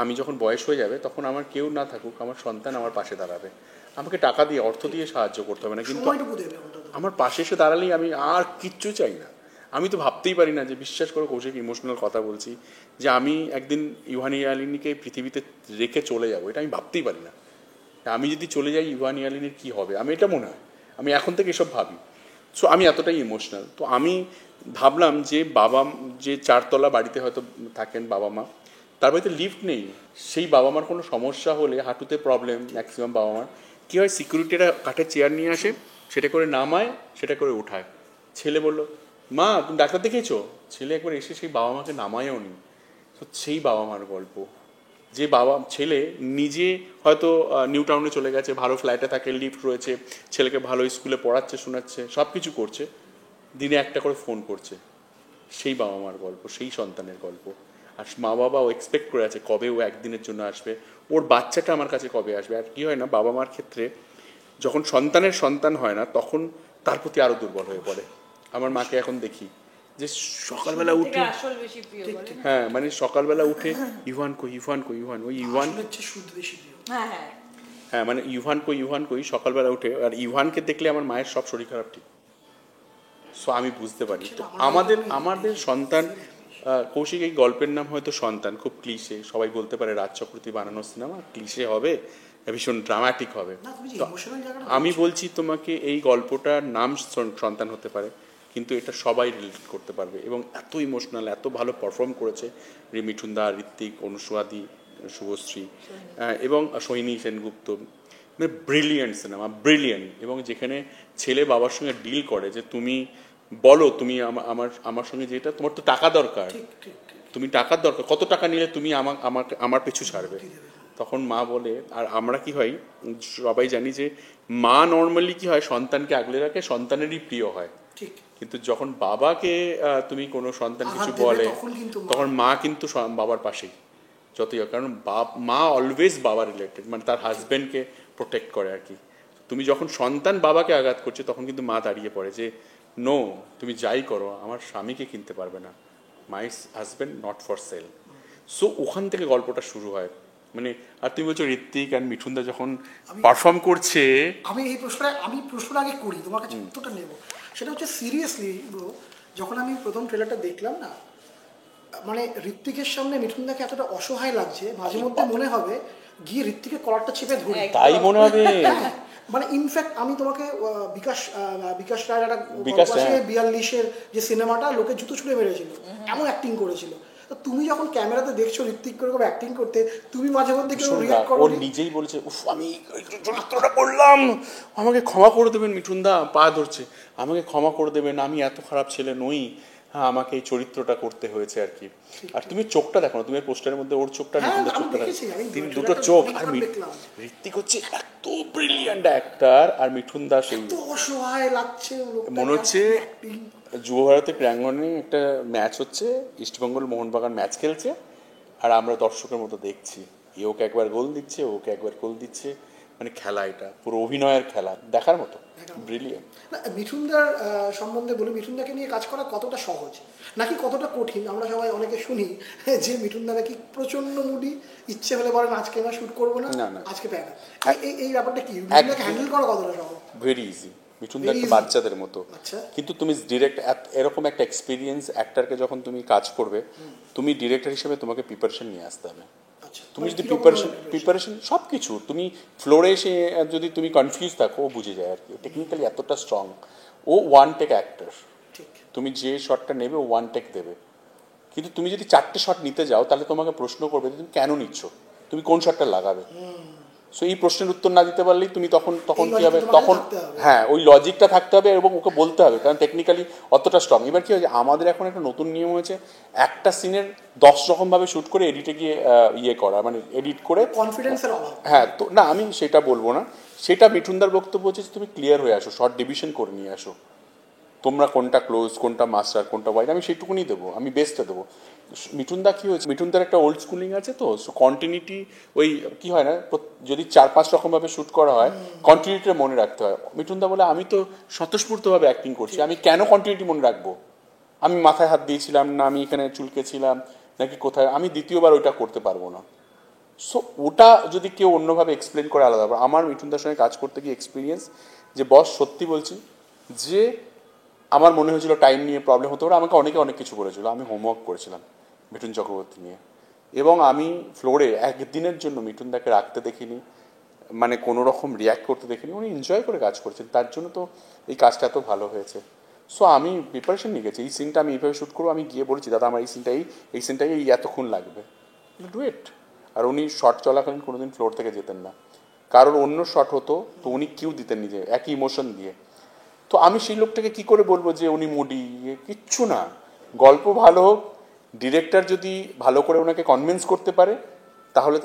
আমি যখন বয়স হয়ে যাবে তখন আমার কেউ না থাকুক, আমার সন্তান আমার পাশে দাঁড়াবে, আমাকে টাকা দিয়ে অর্থ দিয়ে সাহায্য করতে হবে না, কিন্তু আমার পাশে এসে দাঁড়ালেই আমি আর কিচ্ছু চাই না। আমি তো ভাবতেই পারি না যে, বিশ্বাস করো কৌশিক, ইমোশনাল কথা বলছি, যে আমি একদিন ইউহানি ইয়ালিনীকে পৃথিবীতে রেখে চলে যাব, এটা আমি ভাবতেই পারি না। আমি যদি চলে যাই ইউহানি ইয়ালিনীর কী হবে, আমি এটা মনে হয় আমি এখন থেকে এসব ভাবি। সো আমি এতটাই ইমোশনাল। তো আমি ভাবলাম যে বাবা যে 4 তলা বাড়িতে হয়তো থাকেন বাবা মা, তার বাড়িতে লিফট নেই, সেই বাবা মার কোনো সমস্যা হলে, হাঁটুতে প্রবলেম ম্যাক্সিমাম বাবা মার, কী হয়, সিকিউরিটিরা কাঠের চেয়ার নিয়ে আসে, সেটা করে নামায়, সেটা করে ওঠায়। ছেলে বলল মা তুমি ডাক্তার দেখিয়েছো? ছেলে একবার এসে সেই বাবা মাকে নামায়ও নি। তো সেই বাবা মার গল্প, যে ছেলে নিজে হয়তো নিউ টাউনে চলে গেছে, ভালো ফ্ল্যাটে থাকে, লিফট রয়েছে, ছেলেকে ভালো স্কুলে পড়াচ্ছে, শোনাচ্ছে, সব কিছু করছে, দিনে একটা করে ফোন করছে। সেই বাবা মার গল্প, সেই সন্তানের গল্প। আর মা বাবাও এক্সপেক্ট করে আছে কবে ও একদিনের জন্য আসবে, ওর বাচ্চাটা আমার কাছে কবে আসবে। আর কি হয় না, বাবা মার ক্ষেত্রে যখন সন্তানের সন্তান হয় না তখন তার প্রতি আরো দুর্বল হয়ে পড়ে। আমার মাকে এখন দেখি যে সকালবেলা উঠে, হ্যাঁ মানে সকালবেলা উঠে ইউহান কই, ইউহান কই, ইউহান, ওই ইউহান, হ্যাঁ মানে ইউহান কই সকালবেলা উঠে। আর ইউহানকে দেখলে আমার মায়ের সব শরীর খারাপ ঠিক। সো আমি বুঝতে পারি। তো আমাদের সন্তান, কৌশিক এই গল্পের নাম হয়তো সন্তান, খুব ক্লিশে, সবাই বলতে পারে রাজ চক্রবর্তী বানানো সিনেমা, ক্লিশে হবে, ভীষণ ড্রামাটিক হবে। না, তুমি যে তো emotional জায়গাটা আমি বলছি তোমাকে এই গল্পটার নাম সন্তান হতে পারে, কিন্তু এটা সবাই রিলেট করতে পারবে এবং এত ইমোশনাল, এত ভালো পারফর্ম করেছে মিঠুন দা, ঋত্বিক, অনুসুয়াদি, শুভশ্রী এবং সোহিনী সেনগুপ্ত। মানে ব্রিলিয়েন্ট সিনেমা, ব্রিলিয়েন্ট। এবং যেখানে ছেলে বাবার সঙ্গে ডিল করে যে তুমি বলো, তুমি আমার আমার সঙ্গে যেটা, তোমার তো টাকা দরকার, তুমি টাকার দরকার, কত টাকা নিলে তুমি আমাকে আমার পিছু ছাড়বে। তখন মা বলে, আর আমরা কি হয় সবাই জানি যে মা নর্মালি কি হয়, সন্তানকে আগলে রাখে, সন্তানেরই প্রিয় হয়। কিন্তু যখন বাবাকে তুমি কোনো সন্তান কিছু বলে, তখন মা কিন্তু বাবার পাশেই যতই হোক, কারণ মা অলওয়েজ বাবা রিলেটেড, মানে তার হাজবেন্ডকে প্রোটেক্ট করে আর কি। তুমি যখন সন্তান বাবাকে আঘাত করছে, তখন কিন্তু মা দাঁড়িয়ে পড়ে যে নো, তুমি যাই করো আমার স্বামীকে কিনতে পারবে না, my husband not for sale. So ওখান থেকে গল্পটা শুরু হয়। মানে আর তুমি বলছো ঋত্বিক আর মিঠুনদা যখন পারফর্ম করছে, আমি এই প্রশ্নটা আগে করি, তোমার কাছে উত্তরটা নেব। সেটা হচ্ছে সিরিয়াসলি ব্রো, যখন আমি প্রথম ট্রেলারটা দেখলাম না, মানে ঋত্বিকের সামনে মিঠুনদাকে এতটা অসহায় লাগছে, মাঝে মধ্যে মনে হবে গিয়ে ঋত্বিকের কলারটা চেপে ধরে, তাই মনে হবে। মানে ইনফ্যাক্ট আমি তোমাকে বিকাশ রায়ের একটা 42-এর যে সিনেমাটা লোকে জুতো ছুঁড়ে মেরেছিল, এমন অ্যাক্টিং করেছিল। তো তুমি যখন ক্যামেরাতে দেখছো ঋত্বিক করে অ্যাক্টিং করতে, তুমি মাঝে মধ্যে কেউ রিঅ্যাক্ট করো? ও নিজেই বলেছে, উফ আমি চরিত্রটা করলাম, আমাকে ক্ষমা করে দেবেন মিঠুনদা, পা ধরছে, আমাকে ক্ষমা করে দেবেন, আমি এত খারাপ ছেলে নই, হ্যাঁ আমাকে এই চরিত্রটা করতে হয়েছে আর কি। আর তুমি চোখটা দেখো না, তুমি পোস্টারের মধ্যে ওর চোখটা, মিঠুনদার চোখটা দেখো, তিনি দুটো চোখ। আর ঋত্বিক হচ্ছে এত ব্রিলিয়ান্ট অ্যাক্টর, আর মিঠুনদা সেই অসহায় লাগছে, মনে হচ্ছে যুব ভারতী প্রাঙ্গণে একটা ম্যাচ হচ্ছে, ইস্টবেঙ্গল মোহনবাগান ম্যাচ খেলছে, আর আমরা দর্শকের মতো দেখছি, এ ওকে একবার গোল দিচ্ছে, ওকে একবার গোল দিচ্ছে, মানে খেলা, এটা পুরো অভিনয়ের খেলা, দেখার মতো ব্রিলিয়েন্ট। মিঠুনদার সম্বন্ধে বলি, মিঠুনদাকে নিয়ে কাজ করা কতটা সহজ নাকি কতটা কঠিন? আমরা সবাই অনেকে শুনি যে মিঠুনদা নাকি প্রচন্ড মুডি, ইচ্ছে হলে বলেন আজকে আমরা শুট করবো না, আজকে প্যাক। এই ব্যাপারটা কি মিঠুনদাকে হ্যান্ডেল করা কতটা সহজ? Very easy. মিঠুনদা একটা বাচ্চাদের মতো, কিন্তু তুমি ডিরেক্ট এরকম একটা এক্সপিরিয়েন্স অ্যাক্টরকে যখন তুমি কাজ করবে, তুমি ডিরেক্টর হিসেবে তোমাকে প্রিপারেশন নিয়ে আসতে হবে। তুমি যদি প্রিপারেশন সব কিছু, তুমি ফ্লোরে এসে যদি তুমি কনফিউজ থাকো, ও বুঝে যায় আর কি, টেকনিক্যালি এতটা স্ট্রং। ও ওয়ান টেক অ্যাক্টর, তুমি যে শটটা নেবে ও ওয়ান টেক দেবে। কিন্তু তুমি যদি 4টে শট নিতে যাও, তাহলে তোমাকে প্রশ্ন করবে তুমি কেন নিচ্ছ, তুমি কোন শটটা লাগাবে। সো এই প্রশ্নের উত্তর না দিতে পারলেই তুমি তখন কি হবে, তখন হ্যাঁ ওই লজিকটা থাকতে হবে এবং ওকে বলতে হবে, কারণ টেকনিক্যালি অতটা স্ট্রং। এবার কি হয়েছে, আমাদের এখন একটা নতুন নিয়ম হয়েছে, একটা সিনের 10 রকমভাবে শ্যুট করে এডিটে গিয়ে ইয়ে করা, মানে এডিট করে কনফিডেন্সের অভাব। হ্যাঁ, তো না আমি সেটা বলবো না, সেটা মিঠুনদার বক্তব্য হচ্ছে তুমি ক্লিয়ার হয়ে আসো, শর্ট ডিভিশন করে নিয়ে আসো, তোমরা কোনটা ক্লোজ, কোনটা মাস্টার, কোনটা ওয়াইড, আমি সেইটুকুনি দেবো, আমি বেস্টটা দেবো। মিঠুনদা কি হয়েছে, মিঠুনদার একটা ওল্ড স্কুলিং আছে, তো কন্টিনিউটি ওই কি হয় না, যদি 4-5 রকমভাবে শ্যুট করা হয়, কন্টিনিউটিটা মনে রাখতে হয়। মিঠুনদা বলে আমি তো স্বতঃস্ফূর্তভাবে অ্যাক্টিং করছি, আমি কেন কন্টিনিউটি মনে রাখবো, আমি মাথায় হাত দিয়েছিলাম না, আমি এখানে চুলকেছিলাম নাকি কোথায়, আমি দ্বিতীয়বার ওইটা করতে পারবো না। সো ওটা যদি কেউ অন্যভাবে এক্সপ্লেন করে আলাদা। আমার মিঠুনদার সঙ্গে কাজ করতে গিয়ে এক্সপিরিয়েন্স, যে বস সত্যি বলছি, যে আমার মনে হয়েছিল টাইম নিয়ে প্রবলেম হতে পারে, আমাকে অনেকে অনেক কিছু বলেছিল, আমি হোমওয়ার্ক করেছিলাম মিঠুন চক্রবর্তী নিয়ে, এবং আমি ফ্লোরে একদিনের জন্য মিঠুনদাকে রাখতে দেখিনি, মানে কোনো রকম রিয়্যাক্ট করতে দেখিনি, উনি এনজয় করে কাজ করছেন, তার জন্য তো এই কাজটা এত ভালো হয়েছে। সো আমি প্রিপারেশন নিয়ে গেছি, এই সিনটা আমি এইভাবে শ্যুট করবো, আমি গিয়ে বলেছি দাদা আমার এই সিনটাই এতক্ষণ লাগবে, ডুয়েট। আর উনি শট চলাকালীন কোনোদিন ফ্লোর থেকে যেতেন না, কারণ অন্য শট হতো তো উনি কিউ দিতেন নিজে একই ইমোশন দিয়ে। তো আমি সেই লোকটাকে কি করে বলবো যে উনি মুডি, কিচ্ছু না, গল্প ভালো হোক, ডিরেক্টর যদি ভালো করে ওনাকে কনভিন্স করতে পারে, তাহলে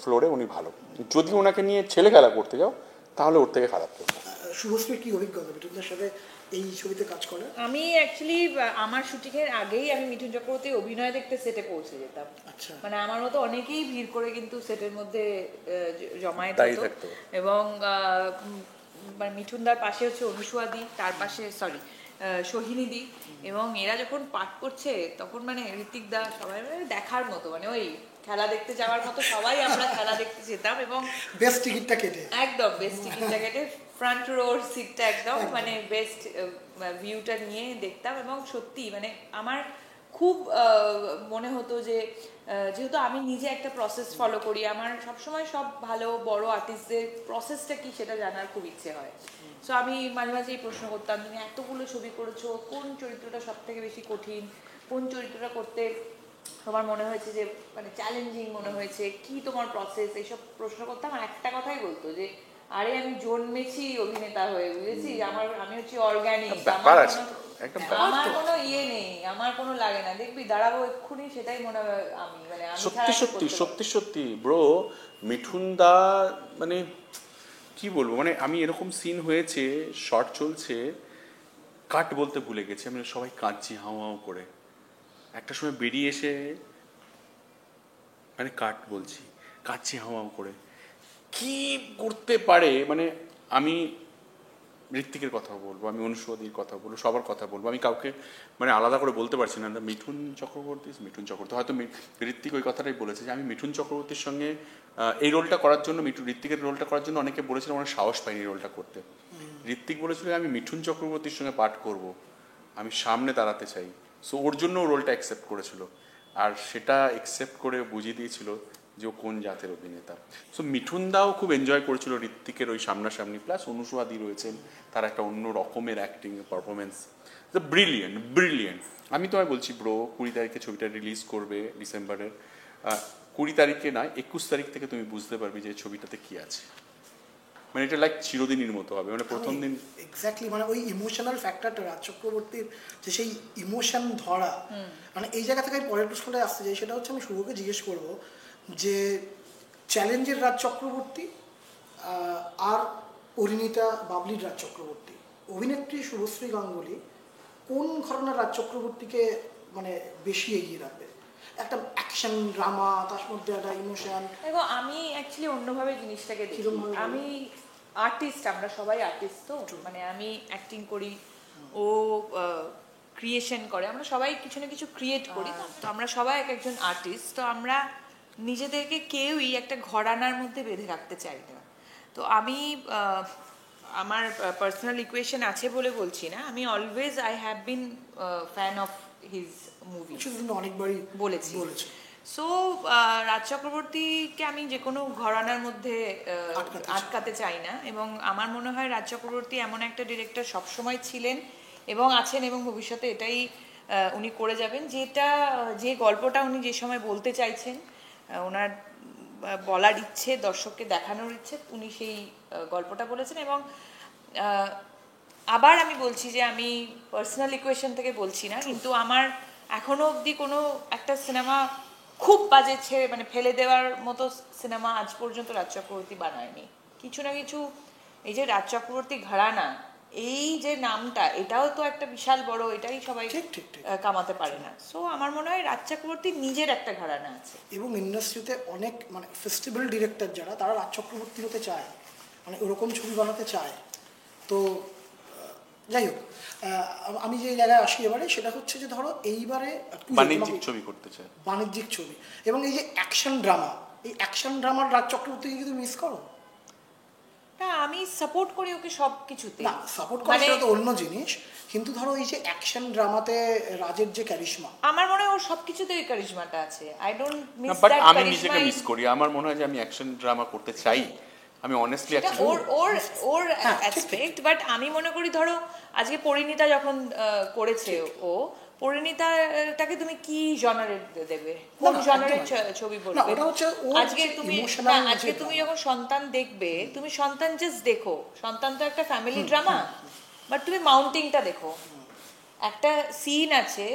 ফ্লোরে উনি ভালো। যদি ওনাকে নিয়ে ছেলে খেলা করতে যাও, তাহলে ওর থেকে খারাপ কেউ। শুভশ্রীর কি অভিজ্ঞতা মিঠুনদার সাথে এই ছবিতে কাজ করে? আমি অ্যাকচুয়ালি আমার শুটিংয়ের আগেই আমি মিঠুন চক্রবর্তীর অভিনয় দেখতে সেটে পৌঁছে যেতাম। মানে আমার মতো অনেকেই ভিড় করে কিন্তু সেটের মধ্যে জমায়েত হতো, এবং মানে মিঠুনদার পাশে হচ্ছে অনুসুয়াদি, তার পাশে সোহিনীদি, এবং এরা যখন পাঠ করছে তখন মানে ঋত্বিক দা সবাই দেখার মতো, মানে ওই খেলা দেখতে যাওয়ার মতো সবাই আমরা খেলা দেখতে যেতাম, এবং বেস্ট টিকিটটা কেটে, একদম বেস্ট টিকিটটা কেটে ফ্রন্ট রোর সিটটা একদম মানে বেস্ট ভিউটা নিয়ে দেখতাম। এবং সত্যি মানে আমার খুব মনে হতো যে যেহেতু আমি নিজে একটা প্রসেস ফলো করি, আমার সবসময় সব ভালো বড় আর্টিস্টদের প্রসেসটা কি সেটা জানার খুব ইচ্ছে হয়। সো আমি মাঝে মাঝে এই প্রশ্ন করতাম, তুমি এতগুলো ছবি করেছো, কোন চরিত্রটা সব থেকে বেশি কঠিন, কোন চরিত্রটা করতে তোমার মনে হয়েছে যে মানে চ্যালেঞ্জিং মনে হয়েছে, কি তোমার প্রসেস, এইসব প্রশ্ন করতাম। আর একটা কথাই বলতো যে আরে আমি জন্মেছি অভিনেতা হয়ে, বুঝেছি, আমি হচ্ছে অর্গানিক, ব্যাপার আছে একটা আমার কোনো ইয়ে নেই, আমার কোনো লাগে না, দেখবি দাঁড়াবো এক্ষুনি, সেটাই মনে হয় আমি, মানে আমি সত্যি ছাড়া সত্যি সত্যি সত্যি ব্রো। মিঠুন দা মানে কি বলবো, মানে আমি এরকম সিন হয়েছে, শর্ট চলছে, কাট বলতে ভুলে গেছি, আমরা সবাই কাঁদছি হাউ হাউ করে, একটা সময় বেরিয়ে এসে মানে কাট বলছি, কাঁদছি হাউ হাউ করে, কি করতে পারে মানে। আমি ঋত্বিকের কথা বলবো, আমি অনুষ্কাদির কথা বলবো, সবার কথা বলবো, আমি কাউকে মানে আলাদা করে বলতে পারছি না। মিঠুন চক্রবর্তী হয়তো ঋত্বিক ওই কথাটাই বলেছে যে আমি মিঠুন চক্রবর্তীর সঙ্গে এই রোলটা করার জন্য, ঋত্বিকের রোলটা করার জন্য অনেকে বলেছিলাম, অনেক সাহস পাইনি রোলটা করতে। ঋত্বিক বলেছিল আমি মিঠুন চক্রবর্তীর সঙ্গে পাঠ করব, আমি সামনে দাঁড়াতে চাই, সো ওর জন্য রোলটা অ্যাকসেপ্ট করেছিল, আর সেটা অ্যাকসেপ্ট করে বুঝিয়ে দিয়েছিল যে ও কোন জাতের অভিনেতা। সো মিঠুন দাও খুব এনজয় করেছিল ঋত্বিকের ওই সামনাসামনি, প্লাস অনুষ্কাদি রয়েছেন, তার একটা অন্য রকমের অ্যাক্টিং পারফরমেন্স, ব্রিলিয়েন্ট ব্রিলিয়েন্ট। আমি তোমায় বলছি ব্রো, 20 তারিখে ছবিটা রিলিজ করবে ডিসেম্বরের, 20 তারিখে নয় 21 তারিখ থেকে তুমি বুঝতে পারবে যে ছবিটাতে কি আছে, মানে এটা লাইক চিরদিনের মতো হবে, মানে প্রথম দিন এক্স্যাক্টলি, মানে ওই ইমোশনাল ফ্যাক্টরটা রাজ চক্রবর্তীর, যে সেই ইমোশন ধরা, মানে এই জায়গা থেকে আমি পরের প্রশ্নটা আসতে চাই, সেটা হচ্ছে আমি শুভকে জিজ্ঞেস করবো যে চ্যালেঞ্জের রাজ চক্রবর্তী আর পরিণীতা বাবলির রাজ চক্রবর্তী, অভিনেত্রী শুভশ্রী গাঙ্গুলি কোন ঘটনার রাজ চক্রবর্তীকে মানে বেশি এগিয়ে রাখবে? একটা অ্যাকশন ড্রামা, তার মধ্যে একটা ইমোশন। দেখো আমি অ্যাকচুয়ালি অন্যভাবে জিনিসটাকে দেখি, আমি আর্টিস্ট, আমরা সবাই আর্টিস্ট, তো মানে আমি অ্যাক্টিং করি, ও ক্রিয়েশন করে, আমরা সবাই কিছু না কিছু ক্রিয়েট করি, তো আমরা সবাই এক একজন আর্টিস্ট, তো আমরা নিজেদেরকে কেউই একটা ঘরানার মধ্যে বেঁধে রাখতে চাই না। তো আমি আমার পার্সোনাল ইকুয়েশন আছে বলে বলছি না, আমি always I have been fan of his movie, অনেকবারই বলেছি। সো রাজ চক্রবর্তীকে আমি যে কোনো ঘরানার মধ্যে আটকাতে চাই না, এবং আমার মনে হয় রাজ চক্রবর্তী এমন একটা ডিরেক্টর সবসময় ছিলেন এবং আছেন, এবং ভবিষ্যতে এটাই উনি করে যাবেন, যেটা যে গল্পটা উনি যে সময় বলতে চাইছেন, ওনার বলার ইচ্ছে, দর্শককে দেখানোর ইচ্ছে, উনি সেই গল্পটা বলেছেন। এবং আবার আমি বলছি যে আমি পার্সোনাল ইকুয়েশন থেকে বলছি না, কিন্তু আমার এখনো অবধি কোনো একটা সিনেমা খুব বাজে ছেড়ে মানে ফেলে দেওয়ার মতো সিনেমা আজ পর্যন্ত রাজ চক্রবর্তী বানায়নি। কিছু না কিছু, এই যে রাজ চক্রবর্তী ঘরানা, এই যে নামটা, এটাও তো একটা বিশাল বড়, এটাই সবাই কামাতে পারে না। সো আমার মনে হয় রাজ চক্রবর্তীর নিজের একটা ঘরানা আছে, এবং ইন্ডাস্ট্রিতে অনেক মানে ফেস্টিভ্যাল ডিরেক্টর যারা, তারা রাজ চক্রবর্তী হতে চায়, মানে ওরকম ছবি বানাতে চায়। তো যাই হোক, আমি যে জায়গায় আসি এবারে, সেটা হচ্ছে যে ধরো এইবারে বাণিজ্যিক ছবি করতে চায়, বাণিজ্যিক ছবি, এবং এই যে অ্যাকশন ড্রামা, এই অ্যাকশন ড্রামার রাজ চক্রবর্তীকে কিন্তু মিস করো? হ্যাঁ, আমি সাপোর্ট করি ওকে সব কিছুতে। না, সাপোর্ট করা সেটা তো অন্য জিনিস, কিন্তু ধরো এই যে অ্যাকশন ড্রামাতে রাজের যে ক্যারিশমা, আমার মনে হয় ওর সবকিছুতে ওই ক্যারিশমাটা আছে। I don't miss but that আমি ক্যারিশমা। নিজেকে মিস করি, আমার মনে হয় যে আমি অ্যাকশন ড্রামা করতে চাই, আমি অনেস্টলি ওর অ্যাসপেক্ট, বাট আমি মনে করি ধরো আজকে পরিণীতা যখন করেছে, ও পরিণীতাটাকে তুমি কি জনারের দেবে, কোন জনারের ছবি বলবে? আজকে তুমি যখন সন্তান দেখবে, তুমি সন্তান জাস্ট দেখো, সন্তান তো একটা ফ্যামিলি ড্রামা, বাট তুমি মাউন্টিংটা দেখো। একটা সিন আছে,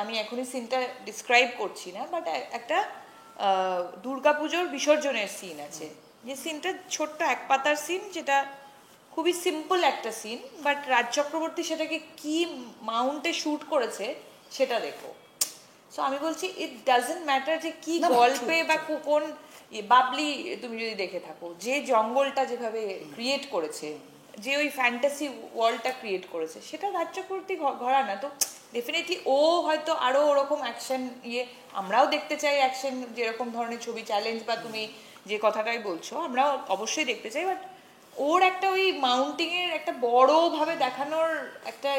আমি এখনই সিনটা ডিসক্রাইব করছি না, বাট একটা দুর্গাপুজোর বিসর্জনের সিন আছে, যে সিনটা ছোট্ট এক পাতার সিন, যেটা খুবই সিম্পল একটা সিন, বাট রাজ চক্রবর্তী সেটাকে কি মাউন্টে শ্যুট করেছে সেটা দেখো। সো আমি বলছি ইট ডাজন্ট ম্যাটার যে কি গল্পে বা কোন বাবলি তুমি যদি দেখে থাকো, যে জঙ্গলটা যেভাবে ক্রিয়েট করেছে, যে ওই ফ্যান্টাসি ওয়ার্ল্ডটা ক্রিয়েট করেছে, সেটা রাজ চক্রবর্তী ঘরানা। তো ডেফিনেটলি ও হয়তো আরো ওরকম অ্যাকশন আমরাও দেখতে চাই, অ্যাকশন যেরকম ধরনের ছবি, চ্যালেঞ্জ বা তুমি যে কথাটাই বলছো, আমরাও অবশ্যই দেখতে চাই, বাট ওর একটা ওই মাউন্টিং এর একটা বড়ভাবে দেখানোর একটা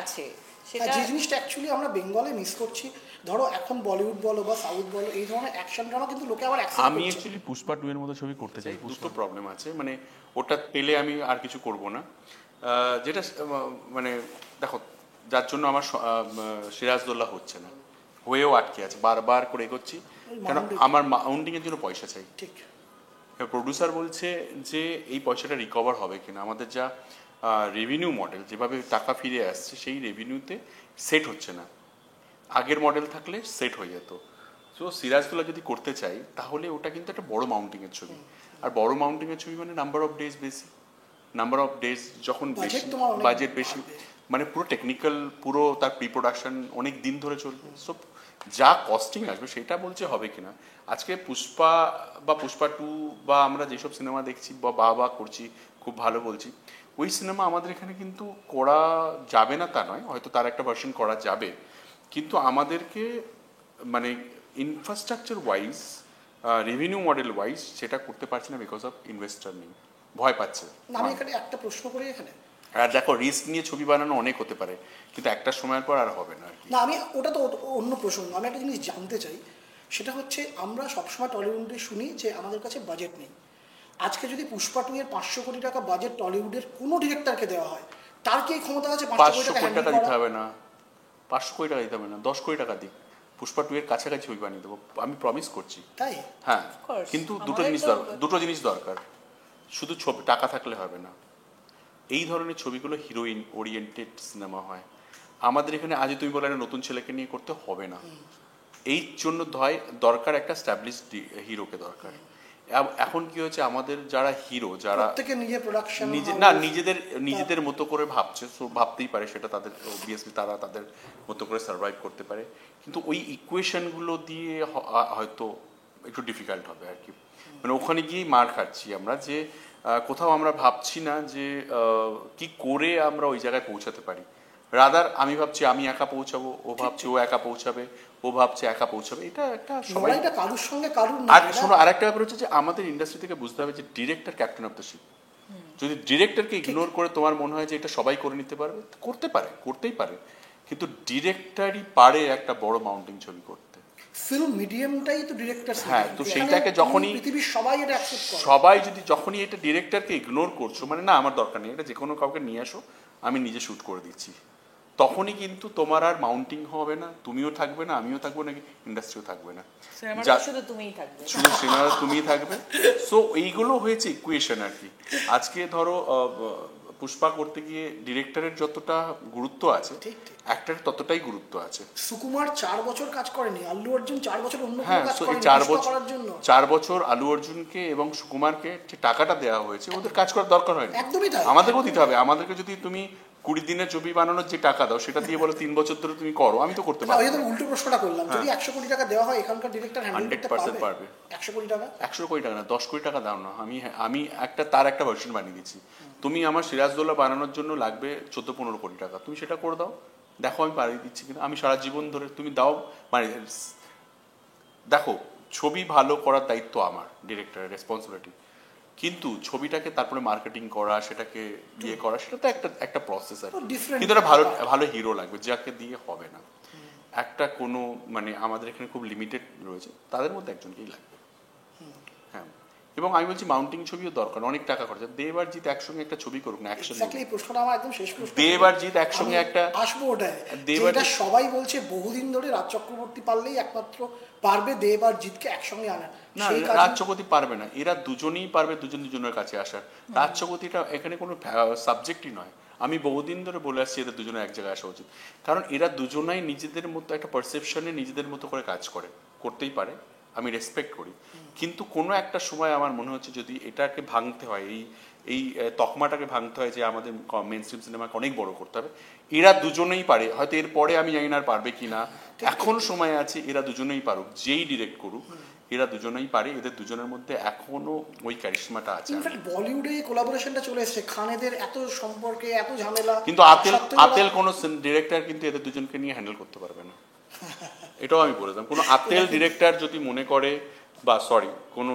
আছে, সেটা যে জিনিসটা অ্যাকচুয়ালি আমরা বেঙ্গলে মিস করছি, ধরো এখন বলিউড বলো বা সাউথ বলো, এই ধরনের অ্যাকশন ড্রামা কিন্তু লোকে আবার অ্যাকসেপ্ট আমি করছে। অ্যাকচুয়ালি পুষ্পা 2 এর মতো ছবি করতে চাই। দুটো প্রবলেম আছে, মানে ওটা পেলে আমি আর কিছু করব না। যেটা মানে দেখো, যার জন্য আমার সিরাজদৌল্লা হচ্ছে না, হয়েও আটকে আছে, বারবার করে এগোচ্ছি, কেন আমার মাউন্টিং এর জন্য পয়সা চাই। ঠিক। প্রডিউসার বলছে যে এই পয়সাটা রিকভার হবে কিনা, আমাদের যা রেভিনিউ মডেল যেভাবে টাকা ফিরে আসছে সেই রেভিনিউতে সেট হচ্ছে না। আগের মডেল থাকলে সেট হয়ে যেত। সো সিরাজদৌল্লা যদি করতে চাই তাহলে ওটা কিন্তু একটা বড় মাউন্টিংয়ের ছবি, আর বড় মাউন্টিংয়ের ছবি মানে নাম্বার অফ ডেজ বেশি, নাম্বার অফ ডেজ যখন বেশি, বাজেট বেশি, মানে পুরো টেকনিক্যাল, পুরো তার প্রি প্রোডাকশন অনেক দিন ধরে চলবে। সো যা কস্টিং আসবে সেটা বলছে হবে কিনা। আজকে পুষ্পা বা পুষ্পা 2 বা আমরা যেসব সিনেমা দেখছি বা বাবা করছি, খুব ভালো বলছি, ওই সিনেমা আমাদের এখানে কিন্তু করা যাবে না তা নয়, হয়তো তার একটা ভার্সন করা যাবে, কিন্তু আমাদেরকে মানে infrastructure wise, revenue model wise সেটা করতে পারছি না, বিকজ অফ ইনভেস্টার নেই, ভয় পাচ্ছে। আমি এখানে একটা প্রশ্ন করি এখানে, আর দেখো রিস্ক নিয়ে ছবি বানানো অনেক হতে পারে, কিন্তু একটা সময়ের পর আর হবে না আর কি। না আমি ওটা তো অন্য প্রসঙ্গ, আমি একটা জিনিস জানতে চাই, সেটা হচ্ছে আমরা সবসময় টলিউডে শুনি যে আমাদের কাছে বাজেট নেই। আজকে যদি পুষ্পা 2 এর 500 কোটি টাকা বাজেট টলিউডের কোনো ডিরেক্টরকে দেওয়া হয়, তার কি এই ক্ষমতা আছে 500 কোটি 500 টাকা কোটি হ্যান্ডেল টাকা দিতে করা? হবে না, 500 কোটি টাকা দিতে হবে না, 10 কোটি টাকা দিক, পুষ্পা 2 এর কাছাকাছি ছবি বানিয়ে দেবো, আমি প্রমিস করছি। তাই হ্যাঁ, Of course. কিন্তু আমাদের দুটো জিনিস দরকার, শুধু ছবি টাকা থাকলে হবে না। এই ধরনের ছবিগুলো হিরোইন ওরিয়েন্টেড সিনেমা হয়, আমাদের এখানে আজ তুমি বলে একটা নতুন ছেলেকে নিয়ে করতে হবে না। এই জন্য দরকার একটা স্ট্যাবলিশড হিরোকে দরকার। এখন কি হচ্ছে, আমাদের যারা হিরো, যারা প্রত্যেকে নিজে প্রোডাকশন নিজেদের মতো করে ভাবছে, সো ভাবতেই পারে, সেটা তাদের অবভিয়াসলি তারা তাদের মতো করে সার্ভাইভ করতে পারে, কিন্তু ওই ইকুয়েশনগুলো দিয়ে হয়তো একটু ডিফিকাল্ট হবে আর কি। মানে ওখানে গিয়েই মার খাচ্ছি আমরা, যে কোথাও আমরা ভাবছি না যে কি করে আমরা ওই জায়গায় পৌঁছাতে পারি। রাদার আমি ভাবছি আমি একা পৌঁছাবো, ও ভাবছে ও একা পৌঁছাবে, ও ভাবছে একা পৌঁছাবে, এটা একটা সবাই। লড়াইটা কারুর সঙ্গে কারুর না। আর শোনো, আরেকটা ব্যাপার হচ্ছে যে আমাদের ইন্ডাস্ট্রি থেকে বুঝতে হবে যে director captain of the ship. যদি ডিরেক্টরকে ইগনোর করে তোমার মনে হয় যে এটা সবাই করে নিতে পারবে, করতে পারে, করতেই পারে, কিন্তু ডিরেক্টরই পারে একটা বড় মাউন্টিং ছবি করতে। ফিল্ম মিডিয়ামটাই তো ডিরেক্টর। হ্যাঁ, তো সেইটাকে যখনই পৃথিবীর সবাই এটা অ্যাকসেপ্ট করে, সবাই যদি যখনই এটা ডিরেক্টরকে ইগনোর করছো, মানে না আমার দরকার নেই, এটা যে কোনো কাউকে নিয়ে আসো, আমি নিজে শুট করে দিচ্ছি, তখনই কিন্তু তোমার আর মাউন্টিং হবে না, তুমিও থাকবে না, আমিও থাকবো না, ইন্ডাস্ট্রিও থাকবে না, শুধু তুমিই থাকবে, শুধু সিনেমা তুমিই থাকবে। সো এইগুলো হয়েছে ইকুয়েশন আর কি। আজকে ধরো পুষ্পা করতে গিয়ে ডিরেক্টরের যতটা গুরুত্ব আছে, অ্যাক্টরের ততটাই গুরুত্ব আছে। সুকুমার 4 বছর কাজ করেনি, আল্লু অর্জুন 4 বছর অন্য কোনো হ্যাঁ, কাজ তো এই করেনি 4 পুষ্পা বছর করার জন্য। 4 বছর আলু অর্জুনকে এবং সুকুমারকে যে টাকাটা দেওয়া হয়েছে, ওদের কাজ করার দরকার হয়নি। একদমই তাই। আমাদেরকেও দিতে হবে। আমাদেরকে যদি তুমি 20 দিনের ছবি বানানোর যে টাকা দাও, সেটা দিয়ে বলো 3 বছর ধরে তুমি করো, আমি তো করতে না, পারবো ওই না। জন্য উল্টো প্রশ্নটা করলাম, যদি 100 কোটি টাকা দেওয়া হয় এখানকার ডিরেক্টর হ্যান্ডেল করতে 100% পারবে? পারবে। 100 কোটি টাকা, 100 কোটি টাকা না, 10 কোটি টাকা দাও না, আমি তার একটা ভার্সন বানিয়ে দিচ্ছি। তুমি আমার সিরাজদৌল্লা বানানোর জন্য লাগবে 14-15 কোটি টাকা, তুমি সেটা করে দাও, দেখো আমি পাঠিয়ে দিচ্ছি কিনা। আমি সারা জীবন ধরে তুমি দাও, মানে দেখো, ছবি ভালো করার দায়িত্ব আমার, ডিরেক্টরের রেসপন্সিবিলিটি, কিন্তু ছবিটাকে তারপরে মার্কেটিং করা, সেটাকে ইয়ে করা, সেটা তো একটা প্রসেস আর কি। কিন্তু একটা ভালো হিরো লাগবে, যাকে দিয়ে হবে না। একটা কোনো মানে আমাদের এখানে খুব লিমিটেড রয়েছে, তাদের মধ্যে একজনকেই লাগবে। হ্যাঁ, এবং আমি বলছি মাউন্টিং ছবিও দরকার, অনেক টাকা খরচা। দেব আর জিৎ একসঙ্গে একটা ছবি করুক না, অ্যাকশন। এক্স্যাক্টলি, এই প্রশ্নটা আমার একদম শেষ প্রশ্ন। দেব আর জিৎ একসঙ্গে একটা আসবো ওটায়, দেব আর যেটা সবাই বলছে বহুদিন ধরে, রাজ চক্রবর্তী পারলেই একমাত্র পারবে দেব আর জিৎকে একসঙ্গে আনা। না, রাজ চক্রবর্তী পারবে না, এরা দুজনেই পারবে দুজনের কাছে আসার। রাজ চক্রবর্তীটা এখানে কোনো সাবজেক্টই নয়। আমি বহুদিন ধরে বলে আসছি এরা দুজনে এক জায়গায় আসা উচিত, কারণ এরা দুজনাই নিজেদের মতো একটা পারসেপশনে নিজেদের মতো করে কাজ করতেই পারে, আমি রেসপেক্ট করি। কিন্তু কোনো একটা সময় আমার মনে হচ্ছে যদি এটাকে ভাঙতে হয়, এই তকমাটাকে ভাঙতে হয় যে আমাদের মেইন স্ট্রিম সিনেমাকে অনেক বড় করতে হবে, এরা দুজনেই পারে। হয়তো এরপরে আমি জানি না আর পারবে কি না, এখন সময় আছে, এরা দুজনেই পারুক, যেই ডিরেক্ট করুক, এরা দুজনেই পারে, এদের দুজনের মধ্যে এখনো ওই ক্যারিশমাটা আছে। ইনফ্যাক্ট বলিউডে কোলাবোরেশনটা চলে এসেছে, খানেদের এত সম্পর্কে এত ঝামেলা, কিন্তু আতেল কোনো ডিরেক্টর কিন্তু এদের দুজনকে নিয়ে হ্যান্ডেল করতে পারবে না, এটাও আমি বলে দিলাম। কোনো আতেল ডিরেক্টর যদি মনে করে, বা সরি, কোনো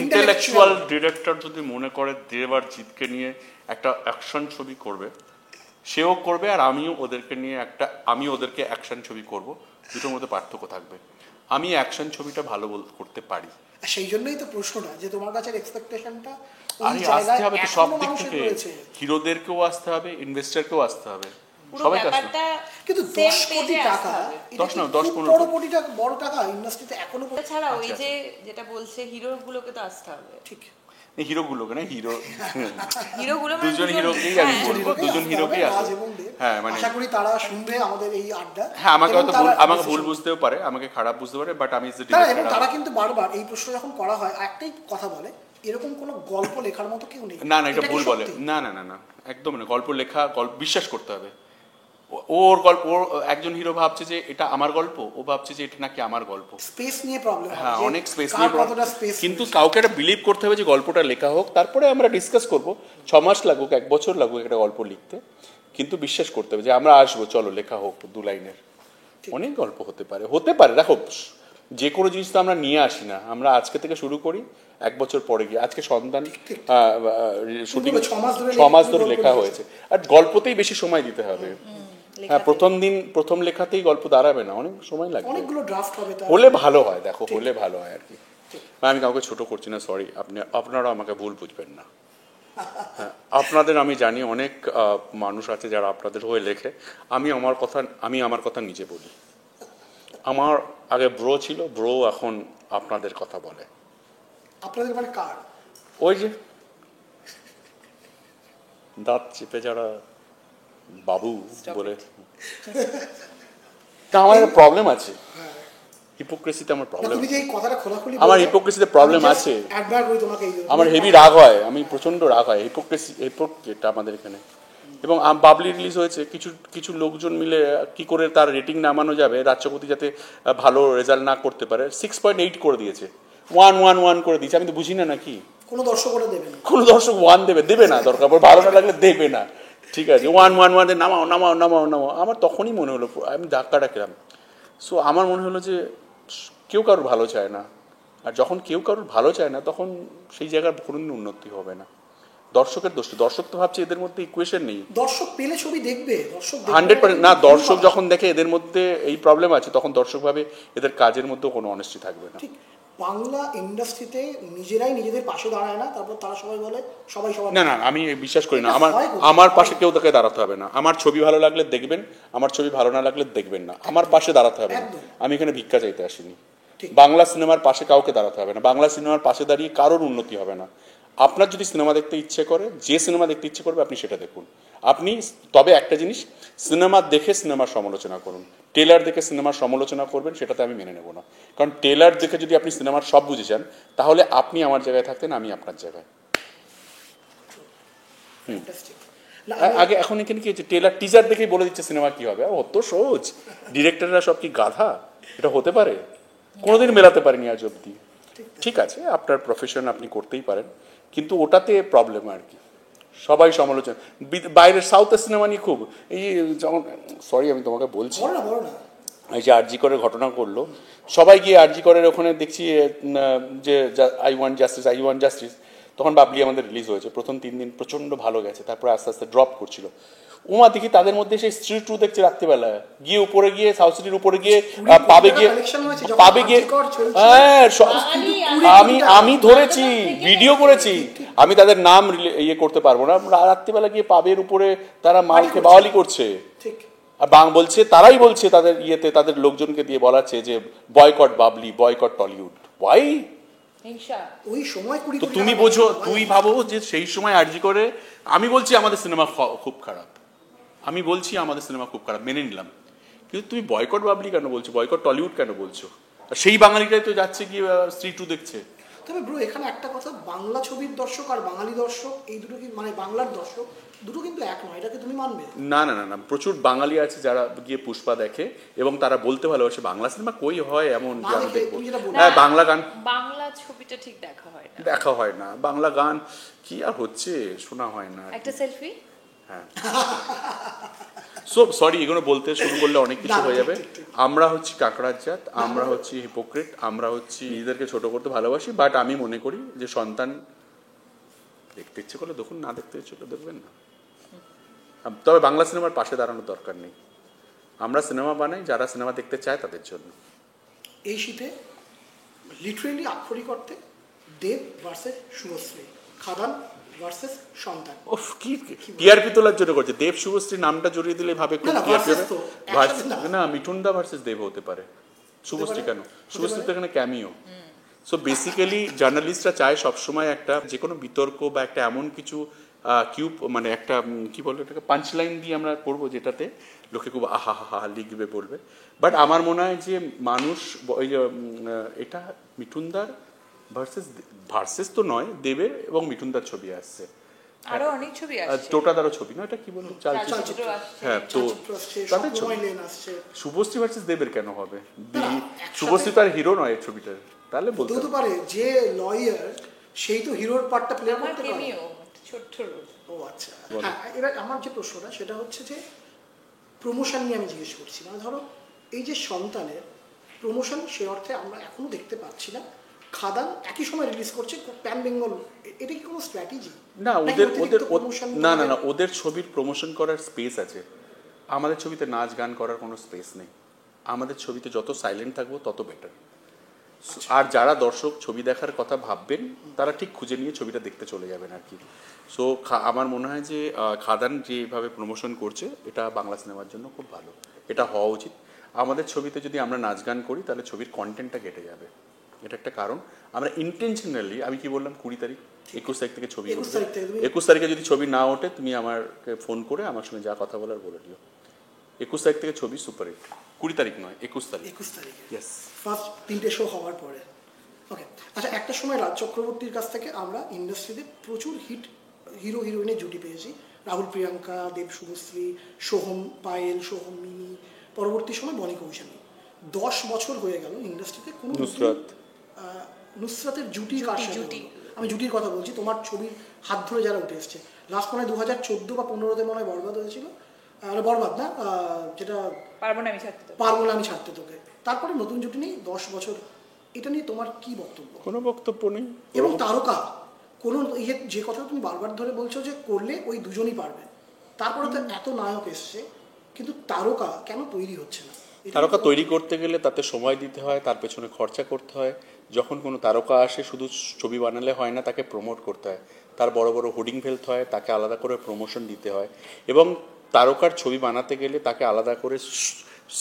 ইন্টেলেকচুয়াল ডিরেক্টর যদি মনে করে দেব আর জিৎকে নিয়ে একটা অ্যাকশন ছবি করবে, সেও করবে আর আমিও ওদেরকে নিয়ে আমি ওদেরকে অ্যাকশন ছবি করব, দুটোর মধ্যে পার্থক্য থাকবে। আমি অ্যাকশন ছবিটা ভালো করতে পারি। সেই জন্যই তো প্রশ্নটা যে তোমার কাছে এক্সপেকটেশনটা আরে আসতে হবে তো সব দিক থেকে, হিরোদেরকেও আসতে হবে, ইনভেস্টরকেও আসতে হবে, সবাইকে আসতে হবে। কিন্তু 10 কোটি টাকা, 10-15 কোটি টাকা বড় টাকা ইন্ডাস্ট্রিতে এখনো। ছাড়া ওই যে যেটা বলছে হিরো গুলোকে তো আসতে হবে। ঠিক, হিরোগুলোকে না, হিরোগুলো দুজন হিরোকেই আমি বলবো, দুজন হিরোকেই আসে। হ্যাঁ মানে আশা করি তারা শুনবে আমাদের এই আড্ডা। হ্যাঁ আমাকে ভুল বুঝতেও পারে, আমাকে খারাপ বুঝতে পারে, বাট আমি এবং তারা কিন্তু বারবার এই প্রশ্ন যখন করা হয় একটাই কথা বলে, এরকম কোনো গল্প লেখার মতো কেউ নেই। না এটা ভুল বলে, না না না না একদম না। গল্প লেখা, বিশ্বাস করতে হবে। ওর গল্প, ওর একজন হিরো ভাবছে যে এটা আমার গল্প, ও ভাবছে যে এটা নাকি আমার গল্প। স্পেস নিয়ে প্রবলেম, হ্যাঁ অনেক স্পেস নিয়ে প্রবলেম, কিন্তু কাউকে একটা বিলিভ করতে হবে যে গল্পটা লেখা হোক, তারপরে আমরা ডিসকাস করব। 6 মাস লাগুক, 1 বছর লাগুক একটা গল্প লিখতে, কিন্তু বিশ্বাস করতে হবে যে আমরা আসবো, চলো লেখা হোক 2 লাইনের। অনেক গল্প হতে পারে। দেখো যে কোনো জিনিস তো আমরা নিয়ে আসি না, আমরা আজকে থেকে শুরু করি, 1 বছর পরে গিয়ে, আজকে সন্তান শুটিং 6 মাস ধরে লেখা হয়েছে, আর গল্পতেই বেশি সময় দিতে হবে। হ্যাঁ প্রথম লেখাতেই গল্প দাঁড়াবে না, অনেক সময় লাগবে, অনেকগুলো ড্রাফট হবে, হলে ভালো হয়। দেখো হলে ভালো হয় আর কি। আমি কাউকে ছোট করছি না, সরি, আপনারা আমাকে ভুল বুঝবেন না। হ্যাঁ আপনাদের আমি জানি অনেক মানুষ আছে যারা আপনাদের হয়ে লেখে, আমি আমার কথা নিজে বলি। আমার আগে ব্রো ছিল, ব্রো এখন আপনাদের কথা বলে। আপনাদের মানে কার? ওই যে দাঁত চেপে যারা বাবু বলে। তা আমার একটা প্রবলেম আছে, হিপোক্রেসিতে আমার প্রবলেম, আমার হিপোক্রেসিতে প্রবলেম আছে। আমার হেভি রাগ হয়, আমি প্রচন্ড রাগ হয়, হিপোক্রেট আমাদের এখানে। এবং বাবলি রিলিজ হয়েছে, কিছু লোকজন মিলে কি করে তার রেটিং নামানো যাবে, রাজ্যপতি যাতে ভালো রেজাল্ট না করতে পারে, 6.8 করে দিয়েছে, 1 করে দিয়েছে। আমি তো বুঝি না নাকি কোনো দর্শক 1 দেবে না, দরকার পড়ে ভালো না লাগলে দেবে না, ঠিক আছে। 1 নামাও। আমার তখনই মনে হলো, আমি ধাক্কাটা খেলাম। সো আমার মনে হলো যে কেউ কারোর ভালো চায় না, আর যখন কেউ কারোর ভালো চায় না তখন সেই জায়গার কোনোদিন উন্নতি হবে না। দর্শকের দোষ, দর্শক তো ভাবছে এদের মধ্যে ইকুয়েশন নেই, দর্শক পেলে ছবি দেখবে, 100% না। দর্শক যখন দেখে এদের মধ্যে এই প্রবলেম আছে, তখন দর্শক ভাবে এদের কাজের মধ্যে কোনো অনেস্টি থাকবে না। বাংলা ইন্ডাস্ট্রিতে নিজেরাই নিজেদের পাশে দাঁড়ায় না, তারপর তারা সবাই বলে সবাই। না আমি বিশ্বাস করি না, আমার পাশে কেউ তাকে দাঁড়াতে হবে না। আমার ছবি ভালো লাগলে দেখবেন, আমার ছবি ভালো না লাগলে দেখবেন না, আমার পাশে দাঁড়াতে হবে না। আমি এখানে ভিক্ষা চাইতে আসিনি। বাংলা সিনেমার পাশে কাউকে দাঁড়াতে হবে না, বাংলা সিনেমার পাশে দাঁড়িয়ে কারোর উন্নতি হবে না। আপনার যদি সিনেমা দেখতে ইচ্ছে করে, যে সিনেমা দেখতে ইচ্ছে করবে আপনি সেটা দেখুন। তবে একটা জিনিস, সিনেমা দেখে সিনেমার সমালোচনা করুন। ট্রেলার দেখে সিনেমার সমালোচনা করবেন সেটাতে আমি মেনে নেব না, কারণ ট্রেলার দেখে যদি আপনি সিনেমার সব বুঝে যান, তাহলে আপনি আমার জায়গায় থাকতেন, আমি আপনার জায়গায়। আগে এখন এখানে কি হচ্ছে, ট্রেলার টিজার দেখেই বলে দিচ্ছে সিনেমা কি হবে। অত সহজ, ডিরেক্টররা সব কি গাধা? এটা হতে পারে? কোনোদিন মেলাতে পারেনি আজ অব্দি। ঠিক আছে, আপনার প্রফেশন আপনি করতেই পারেন, কিন্তু ওটাতে প্রবলেম আর কি, সবাই সমালোচনা। বাইরের সাউথের সিনেমা নিয়ে খুব এই যেমন, সরি আমি তোমাকে বলছি, এই যে আরজি করের ঘটনা করলো, সবাই গিয়ে আরজি করের ওখানে দেখছি যে আই ওয়ান্ট জাস্টিস। তখন বাবলি আমাদের রিলিজ হয়েছে, প্রথম 3 দিন প্রচন্ড ভালো গেছে, তারপরে আস্তে আস্তে ড্রপ করছিল। উমা দেখি তাদের মধ্যে সেই স্ত্রী টু দেখছে রাত্রিবেলা গিয়ে, উপরে গিয়ে সাউথ সিটির উপরে গিয়ে পাবে গিয়ে হ্যাঁ, আমি ধরেছি, ভিডিও করেছি, আমি তাদের নাম ইয়ে করতে পারবো না। রাত্রিবেলা গিয়ে পাবের উপরে তারা মালকে বাওয়ালি করছে, আর বলছে, তারাই বলছে তাদের ইয়েতে, তাদের লোকজনকে দিয়ে বলাচ্ছে যে boycott Babli, boycott Tollywood. Why? ওই সময় তো তুমি বোঝো, তুই ভাবো যে সেই সময় আরজি করে আমি বলছি আমাদের সিনেমা খুব খারাপ, মেনে নিলাম, কিন্তু তুমি বয়কট বাবলি কেন বলছো, বয়কট টলিউড কেন বলছো? সেই বাঙালিটাই তো যাচ্ছে গিয়ে স্ত্রী টু দেখছে। তবে ব্রো এখানে একটা কথা, বাংলা ছবির দর্শক আর বাঙালি দর্শক এই দুটো কি, মানে বাংলার দর্শক দুটো কিন্তু এক নয়, এটাকে তুমি মানবে? না, প্রচুর বাঙালি আছে যারা গিয়ে পুষ্পা দেখে এবং তারা বলতে ভালোবাসে বাংলা সিনেমা কই হয় এমন যে আমি দেখবো। হ্যাঁ, বাংলা গান, বাংলা ছবিটা ঠিক দেখা হয় না, বাংলা গান কি আর হচ্ছে শোনা হয় না। একটা সেলফি, হ্যাঁ সরি, এগুলো বলতে শুরু করলে অনেক কিছু হয়ে যাবে। আমরা হচ্ছি কাকড়ার জাত, আমরা হচ্ছি হিপোক্রেট, আমরা হচ্ছি নিজেদেরকে ছোট করতে ভালোবাসি, বাট আমি মনে করি যে সন্তান দেখতে ইচ্ছে করলে দেখুন, না দেখতে ইচ্ছে করলে দেখবেন না। তবে বাংলা সিনেমার পাশে দাঁড়ানোর দরকার নেই। আমরা সিনেমা বানাই যারা সিনেমা দেখতে চায় তাদের জন্য। এই শীতে লিটারেলি আক্ষরিক অর্থে দেব ভার্সেস শুভশ্রী, খাদান ভার্সেস সন্তান। ওফ, কি টিআরপি তোলার জন্য করছে। দেব শুভশ্রী নামটা জড়িয়ে দিলে ভাবে খুব টিআরপি হবে না। মিঠুন দা ভার্সেস দেব হতে পারে, শুভশ্রী কেন? শুভশ্রী তো এখানে ক্যামিও। সো বেসিক্যালি জার্নালিস্টরা চায় সবসময় একটা যে কোনো বিতর্ক বা একটা এমন কিছু কিউব মানে একটা কি বলবো এটাকে পাঞ্চ লাইন দিয়ে আমরা করবো যেটাতে লোকে খুব আহা হা হা লিখবে বলবে। বাট আমার মনে হয় যে মানুষ ওই যে এটা মিঠুনদার ভার্সেস তো নয়, দেবের এবং মিঠুনদার ছবি আসছে, আরো অনেক ছবি আসছে, টোটাদারও ছবি না, এটা কি বলবো চলচ্চিত্র আসছে। হ্যাঁ, তো তাদের ছবি। শুভশ্রী ভার্সেস দেবের কেন হবে? শুভশ্রী তো আর হিরো নয় ছবিটার, তাহলে বলতে পারে যে লয়ার সেই তো হিরোর পার্টটা প্লে করতে পারে। ছোট্ট রোল। ও আচ্ছা, হ্যাঁ। এবার আমার যে প্রশ্নটা সেটা হচ্ছে যে প্রমোশন নিয়ে আমি জিজ্ঞেস করছি। মানে ধরো এই যে সন্তানের প্রমোশন সে অর্থে আমরা এখনো দেখতে পাচ্ছি না। খাদান একই সময় রিলিজ করছে প্যান বেঙ্গল, এটা কি কোনো স্ট্র্যাটেজি? না, না ওদের ছবির প্রমোশন করার স্পেস আছে, আমাদের ছবিতে নাচ গান করার কোনো স্পেস নেই। আমাদের ছবিতে যত সাইলেন্ট থাকবো তত বেটার। আর যারা দর্শক ছবি দেখার কথা ভাববেন তারা ঠিক খুঁজে নিয়ে ছবিটা দেখতে চলে যাবেন আর কি। সো আমার মনে হয় যে খাদান যেভাবে প্রমোশন করছে এটা বাংলা সিনেমার জন্য খুব ভালো, এটা হওয়া উচিত। আমাদের ছবিতে যদি আমরা নাচ গান করি তাহলে ছবির কন্টেন্টটা কেটে যাবে, এটা একটা কারণ। আমরা ইন্টেনশনালি, আমি কি বললাম 20 তারিখ 21 তারিখ থেকে ছবি, 21 তারিখে যদি ছবি না ওঠে তুমি আমাকে ফোন করে আমার সঙ্গে যা কথা বলার বলে দিও। 21 তারিখ থেকে ছবি সুপার হিট, 20 তারিখ নয় 21 তারিখ। 21 তারিখে ইয়েস, ফার্স্ট 3টে শো হওয়ার পরে। ওকে, আচ্ছা, একটা সময় রাজ চক্রবর্তীর কাছ থেকে আমরা ইন্ডাস্ট্রিতে প্রচুর হিট হিরো হিরোইনের জুটি পেয়েছি, রাহুল প্রিয়াঙ্কা, দেব শুভশ্রী, সোহম পায়েল, সোহম মিমি, পরবর্তী সময় বনি কৌশানী। 10 বছর হয়ে গেল ইন্ডাস্ট্রিতে কোনো নুসরাতের জুটি কার সাথে? আমি জুটির কথা বলছি, তোমার ছবির হাত ধরে যারা উঠে এসছে। লাস্ট মনে হয় 2014 বা 15-তে মনে হয় বরবাদ হয়েছিল, বরবাদ না, যেটা পারবো না আমি ছাড়তে তোকে। তারপরে নতুন জুটি নেই 10 বছর, এটা নিয়ে তোমার কি বক্তব্য? কোনো বক্তব্য নেই। এবং তারকা কোনো যে কথা তুমি বারবার ধরে বলছো যে করলে ওই দুজনই পারবে, তারপরে তো এত নায়ক এসছে কিন্তু তারকা কেন তৈরি হচ্ছে না? তারকা তৈরি করতে গেলে তাতে সময় দিতে হয়, তার পেছনে খরচা করতে হয়। যখন কোনো তারকা আসে শুধু ছবি বানালে হয় না, তাকে প্রমোট করতে হয়, তার বড় বড় হোর্ডিং ফেলতে হয়, তাকে আলাদা করে প্রমোশন দিতে হয়। এবং তারকার ছবি বানাতে গেলে তাকে আলাদা করে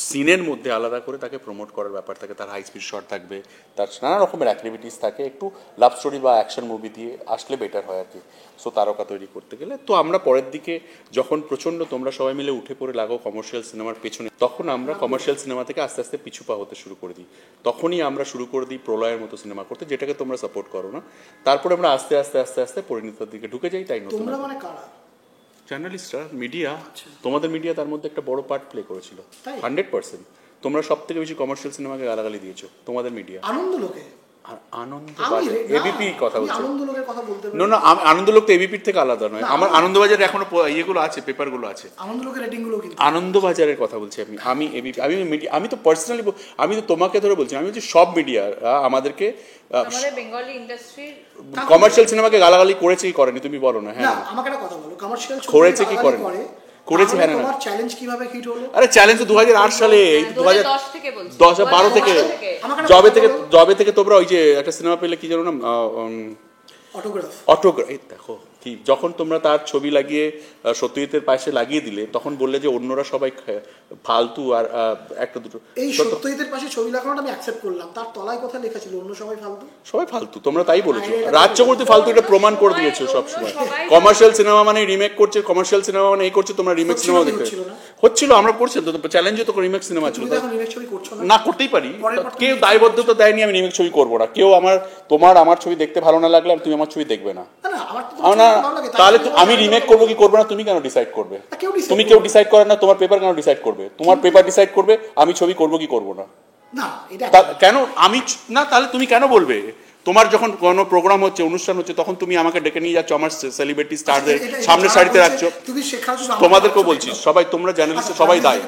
সিনের মধ্যে আলাদা করে তাকে প্রমোট করার ব্যাপার থাকে, তার হাই স্পিড শট থাকবে, তার নানা রকমের অ্যাক্টিভিটিস থাকে। একটু লাভ স্টোরি বা অ্যাকশন মুভি দিয়ে আসলে বেটার হয় আর কি। সো তারকা তৈরি করতে গেলে তো আমরা পরের দিকে যখন প্রচণ্ড তোমরা সবাই মিলে উঠে পড়ে লাগো কমার্শিয়াল সিনেমার পেছনে, তখন আমরা কমার্শিয়াল সিনেমা থেকে আস্তে আস্তে পিছু পা হতে শুরু করে দিই। তখনই আমরা শুরু করে দিই প্রলয়ের মতো সিনেমা করতে, যেটাকে তোমরা সাপোর্ট করো না। তারপরে আমরা আস্তে আস্তে আস্তে আস্তে পরিণতির দিকে ঢুকে যাই। তাই নতুন জার্নালিস্টরা, মিডিয়া, তোমাদের মিডিয়া তার মধ্যে একটা বড় পার্ট প্লে করেছিল 100%। তোমরা সব থেকে বেশি কমার্শিয়াল সিনেমাকে গালাগালি দিয়েছো, তোমাদের মিডিয়া। আনন্দলোকে আনন্দবাজার এবিপি কথা বলছো? আনন্দলোকের কথা বলতে না, আনন্দলোক তো এবিপির থেকে আলাদা নয়। আমার আনন্দবাজারে এখনো ইয়েগুলো আছে, পেপারগুলো আছে, আনন্দলোকের রেটিংগুলো কিন্তু। আনন্দবাজারের কথা বলছি আমি এবিপি, আমি তো পার্সোনালি, আমি তো তোমাকে ধরে বলছি, আমি বলছি সব মিডিয়া আমাদেরকে বেঙ্গলি ইন্ডাস্ট্রির কমার্শিয়াল সিনেমাকে গালাগালি করেছে কি করেনি তুমি বলো না? হ্যাঁ, আমাকে একটা কথা বলো, কমার্শিয়াল করেছে কি করেনি? করেছে, হ্যাঁ। তোমার চ্যালেঞ্জ কিভাবে হিট হলো? আরে চ্যালেঞ্জ তো 2008 সালে, 2010 থেকে বলছি, 12 থেকে, জবে থেকে তোমরা ওই যে একটা সিনেমা পেলে কি জানো না, অটোগ্রাফ। দেখো কি, যখন তোমরা তার ছবি লাগিয়ে সত্যজিতের পাশে লাগিয়ে দিলে তখন বললে যে অন্যরা সবাই ফালতু আর একটা দুটো। এই সত্যজিতের পাশে ছবি লাগানোটা আমি অ্যাকসেপ্ট করলাম, তার তলায় কথা লেখা ছিল অন্য সবাই ফালতু। সবাই ফালতু, তোমরা তাই বলেছো। রাজ চক্রবর্তী ফালতু, এটা প্রমাণ করে দিয়েছো সবসময়। কমার্শিয়াল সিনেমা মানে রিমেক করছে, কমার্শিয়াল সিনেমা মানে এই করছে, তোমরা রিমেক সিনেমা দেখতে হচ্ছিল। আমরা করছি তো, চ্যালেঞ্জে তো রিমেক সিনেমা ছিল না, করতেই পারি। কেউ দায়বদ্ধতা দেয়নি আমি রিমেক ছবি করবো না। কেউ আমার ছবি দেখতে ভালো না লাগলে তুমি আমার ছবি দেখবে না, তাহলে আমি রিমেক করবো কি করবো না তুমি কেন ডিসাইড করবে? তুমি কেউ ডিসাইড করে না, তোমার পেপার কেন ডিসাইড করবে? তোমার পেপার ডিসাইড করবে আমি ছবি করবো কি করবো না। কেন আমি না, তাহলে তুমি কেন বলবে? তোমার যখন কোনো প্রোগ্রাম হচ্ছে, অনুষ্ঠান হচ্ছে, তখন তুমি আমাকে ডেকে নিয়ে যাচ্ছ, আমার সেলিব্রিটি স্টারদের সামনের সারিতে রাখছো। তোমাদেরকেও বলছি, সবাই তোমরা জার্নালিস্ট সবাই দায়ী।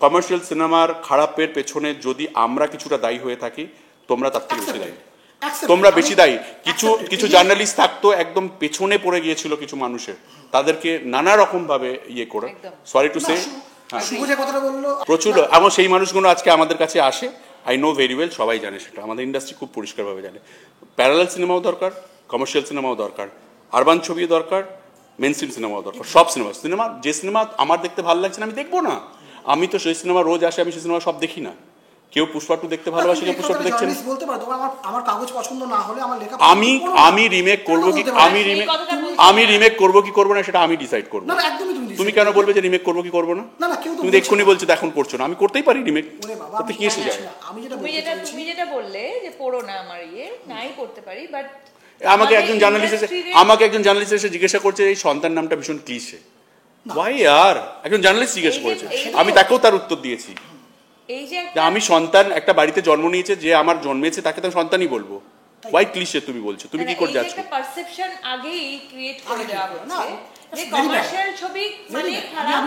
কমার্শিয়াল সিনেমার খারাপের পেছনে যদি আমরা কিছুটা দায়ী হয়ে থাকি, তোমরা তার থেকে বেশি দায়ী। তোমরা বেশি দায়ী। কিছু জার্নালিস্ট থাকতো একদম পেছনে পড়ে গিয়েছিল কিছু মানুষের, তাদেরকে নানা রকম ভাবে ইয়ে করে, সরি টু সে, প্রচুর এমন সেই মানুষগুলো আজকে আমাদের কাছে আসে। আই নো ভেরি ওয়েল, সবাই জানে সেটা, আমাদের ইন্ডাস্ট্রি খুব পরিষ্কারভাবে জানে। প্যারালাল সিনেমাও দরকার, কমার্শিয়াল সিনেমাও দরকার, আরবান ছবিও দরকার, মেনস্ট্রিম সিনেমাও দরকার, সব সিনেমা যে সিনেমা আমার দেখতে ভালো লাগছে না আমি দেখবো না। আমি তো সেই সিনেমা রোজ আসে, আমি সেই সিনেমা সব দেখি না। কেউ পুষ্পা 2 দেখতে ভালোবাসে, কেউ পুষ্পা 2 দেখছেন। আমি রিমেক করবো কি, আমি রিমেক করবো কি করবো না সেটা আমি ডিসাইড করবো। তুমি কেন বলবে যে রিমেক করবো কি করবো না? তুমি এক্ষুনি বলছো এখন করছো না, আমি করতেই পারি রিমেক, তাতে কি এসে যায়? তুমি যেটা বললে যে পড়ো না, আমার নাই করতে পারি, বাট আমাকে একজন জার্নালিস্ট এসে জিজ্ঞাসা করছে এই সন্তান নামটা ভীষণ ক্লিশে, ওয়াই আর একজন জার্নালিস্ট জিজ্ঞাসা করেছে, আমি তাকেও তার উত্তর দিয়েছি। আমি সন্তান একটা বাড়িতে জন্ম নিয়েছে, যে আমার জন্মেছে তাকে তো সন্তানই বলবো, ওয়াই ক্লিশে তুমি বলছো? তুমি কি করে যাচ্ছ? একটা পারসেপশন আগেই ক্রিয়েট করে দেওয়া হচ্ছে যে কমার্শিয়াল ছবি মানে খারাপ,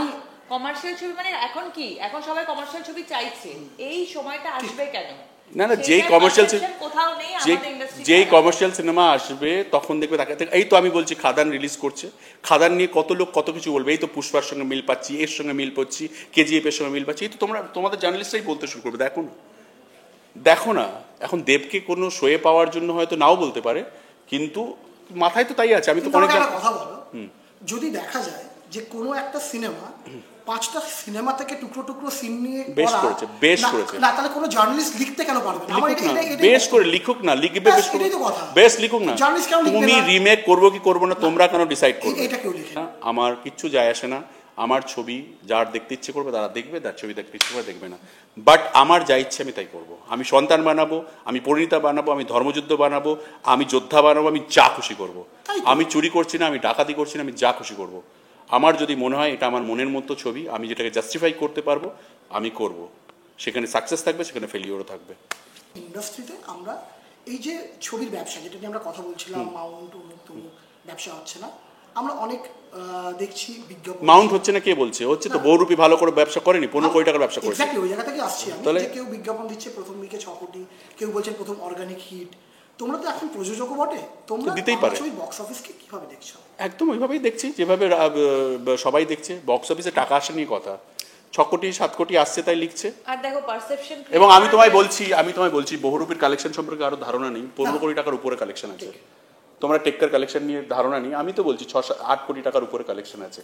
কমার্শিয়াল ছবি মানে এখন কি, এখন সবাই কমার্শিয়াল ছবি চাইছে, এই সময়টা আসবে কেন? না যেই কমার্শিয়াল সিনেমা আসবে তখন দেখবে তাকে, এই তো আমি বলছি খাদান রিলিজ করছে, খাদান নিয়ে কত লোক কত কিছু বলবে, এই তো পুষ্পার সঙ্গে মিল পাচ্ছি, এর সঙ্গে মিল পাচ্ছি, কেজিএফ এর সঙ্গে মিল পাচ্ছি, এই তো তোমাদের জার্নালিস্টরাই বলতে শুরু করবে। দেখো না এখন দেবকে কোনো শোয়ে পাওয়ার জন্য হয়তো নাও বলতে পারে, কিন্তু মাথায় তো তাই আছে। আমি তো অনেক কথা বলো, যদি দেখা যায় যে কোনো একটা সিনেমা 5টা সিনেমা থেকে টুকরো টুকরো সিন নিয়ে বেশ করেছে না, তাহলে কোনো জার্নালিস্ট লিখতে কেন পারবে না? আমার বেশ করে লিখুক না, লিখবে বেশ লিখুক না। তুমি রিমেক করবো কি করবো না তোমরা কেন ডিসাইড করবে? আমার কিচ্ছু যায় আসে না। আমার ছবি যার দেখতে ইচ্ছে করবে তারা দেখবে, যার ছবি দেখতে ইচ্ছে করে দেখবে না। বাট আমার যা ইচ্ছে আমি তাই করবো। আমি সন্তান বানাবো, আমি পরিণীতা বানাবো, আমি ধর্মযুদ্ধ বানাবো, আমি যোদ্ধা বানাবো, আমি যা খুশি করবো। আমি চুরি করছি না, আমি ডাকাতি করছি না, আমি যা খুশি করবো। আমার যদি মনে হয় এটা আমার মনের মতো ছবি, আমি যেটাকে জাস্টিফাই করতে পারবো, আমি করব। সেখানে সাকসেস থাকবে, সেখানে ফেলিওরও থাকবে। ইন্ডাস্ট্রিতে আমরা এই যে ছবির ব্যবসা, যেটা নিয়ে আমরা কথা বলছিলাম, মাউন্ট ব্যবসা হচ্ছে না, আমরা অনেক দেখছি বিজ্ঞাপন। মাউন্ট হচ্ছে না কে বলছে? হচ্ছে তো বহুরূপী ভালো করে ব্যবসা করেনি, 15 কোটি টাকার ব্যবসা করেছে। এক্স্যাক্টলি ওই জায়গা থেকে আসছি আমি, যে কেউ বিজ্ঞাপন দিচ্ছে প্রথম উইকে 6 কোটি, কেউ বলছেন প্রথম অর্গানিক হিট। তোমরা তো এখন প্রযোজকও বটে, তোমরা দিতেই পারে। বক্স অফিসকে কিভাবে দেখছো? একদম ওইভাবেই দেখছি যেভাবে সবাই দেখছে। বক্স অফিসে টাকা আসে নিয়ে কথা, 6 কোটি 7 কোটি আসছে তাই লিখছে। আর দেখো পারসেপশন, এবং আমি তোমায় বলছি বহুরূপীর কালেকশন সম্পর্কে আরো ধারণা নেই। 15 কোটি টাকার উপরে কালেকশন আছে। তোমরা টেক্কার কালেকশন নিয়ে ধারণা নেই, আমি তো বলছি 6-8 কোটি টাকার উপরে কালেকশন আছে।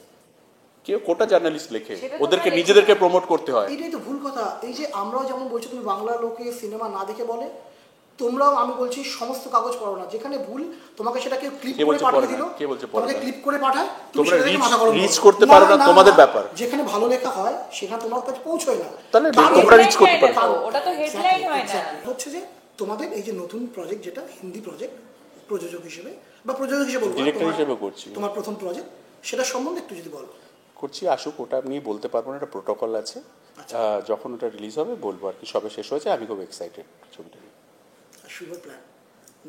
কেউ কোটা জার্নালিস্ট লেখে, ওদেরকে নিজেদেরকে প্রমোট করতে হয়। এটাই তো ভুল কথা। এই যে আমরাও যেমন বলছি তুমি বাংলা লোকে সিনেমা না দেখে বলে, তোমরাও আমি বলছি সমস্ত কাগজ পড়ো না। যেখানে ভুল তোমাকে সেটা কেউ ক্লিপ করে পাঠিয়ে দিল, তোমাকে ক্লিপ করে পাঠায়, তুমি সেটা দেখে মাথা গরম রিচ করতে পারো না, তোমাদের ব্যাপার। যেখানে ভালো লেখা হয় সেখানে তোমার কাছে পৌঁছয় না, তাহলে তোমরা রিচ করতে পারো। ওটা তো হেডলাইন হয় না। হচ্ছে যে তোমাদের এই যে নতুন প্রজেক্ট, যেটা হিন্দি প্রজেক্ট, প্রযোজক হিসেবে বা প্রযোজক হিসেবে বলবো, ডিরেক্টর হিসেবে করছি, তোমার প্রথম প্রজেক্ট, সেটা সম্বন্ধে একটু যদি বলো। করছি, আসুক, ওটা নিয়ে বলতে পারবো না, একটা প্রোটোকল আছে। যখন ওটা রিলিজ হবে বলবো আর কি। সবে শেষ হয়েছে, আমি খুব এক্সাইটেড ছবিটা নিয়ে। শুভ প্ল্যান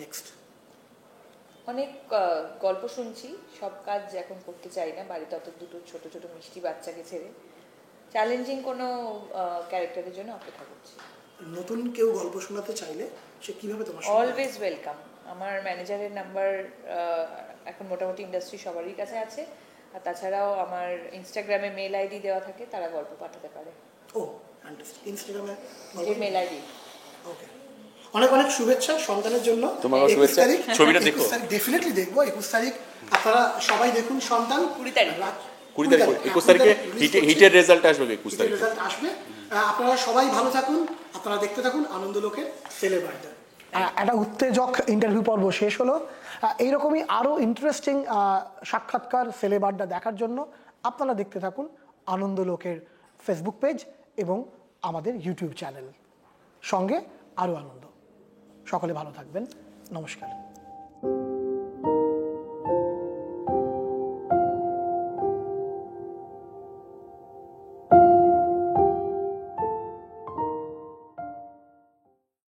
নেক্সট। অনেক গল্প শুনছি, সব কাজ এখন করতে চাই না, বাড়িতে অত দুটো ছোট ছোট মিষ্টি বাচ্চাকে ছেড়ে চ্যালেঞ্জিং কোনো ক্যারেক্টারের জন্য অপেক্ষা করছি। নতুন কেউ গল্প শোনাতে চাইলে সে কিভাবে তোমার? Always welcome. আমার ম্যানেজারের নাম্বার এখন মোটামুটি ইন্ডাস্ট্রি সবারই কাছে আছে, আর তাছাড়াও আমার ইনস্টাগ্রামে মেল আইডি দেওয়া থাকে, তারা গল্প পাঠাতে পারে। ও ফ্যান্টাস্টিক। ইনস্টাগ্রামে যে মেল আইডি। ওকে, অনেক অনেক শুভেচ্ছা সন্তানের জন্য। তোমারও শুভেচ্ছা। ছবিটা দেখো, ডেফিনেটলি দেখবো। 21 তারিখ আপনারা সবাই দেখুন সন্তান। 20 তারিখ 21 তারিখে হিটের রেজাল্ট আসবে। 21 তারিখে রেজাল্ট আসবে। আপনারা সবাই ভালো থাকুন, আপনারা দেখতে থাকুন আনন্দলোকের ছেলে বার্তা। একটা উত্তেজক ইন্টারভিউ পর্ব শেষ হলো। এইরকমই আরও ইন্টারেস্টিং সাক্ষাৎকার ছেলে বার্তা দেখার জন্য আপনারা দেখতে থাকুন আনন্দলোকের ফেসবুক পেজ এবং আমাদের ইউটিউব চ্যানেল। সঙ্গে আরও আনন্দ। সকলে ভালো থাকবেন। নমস্কার।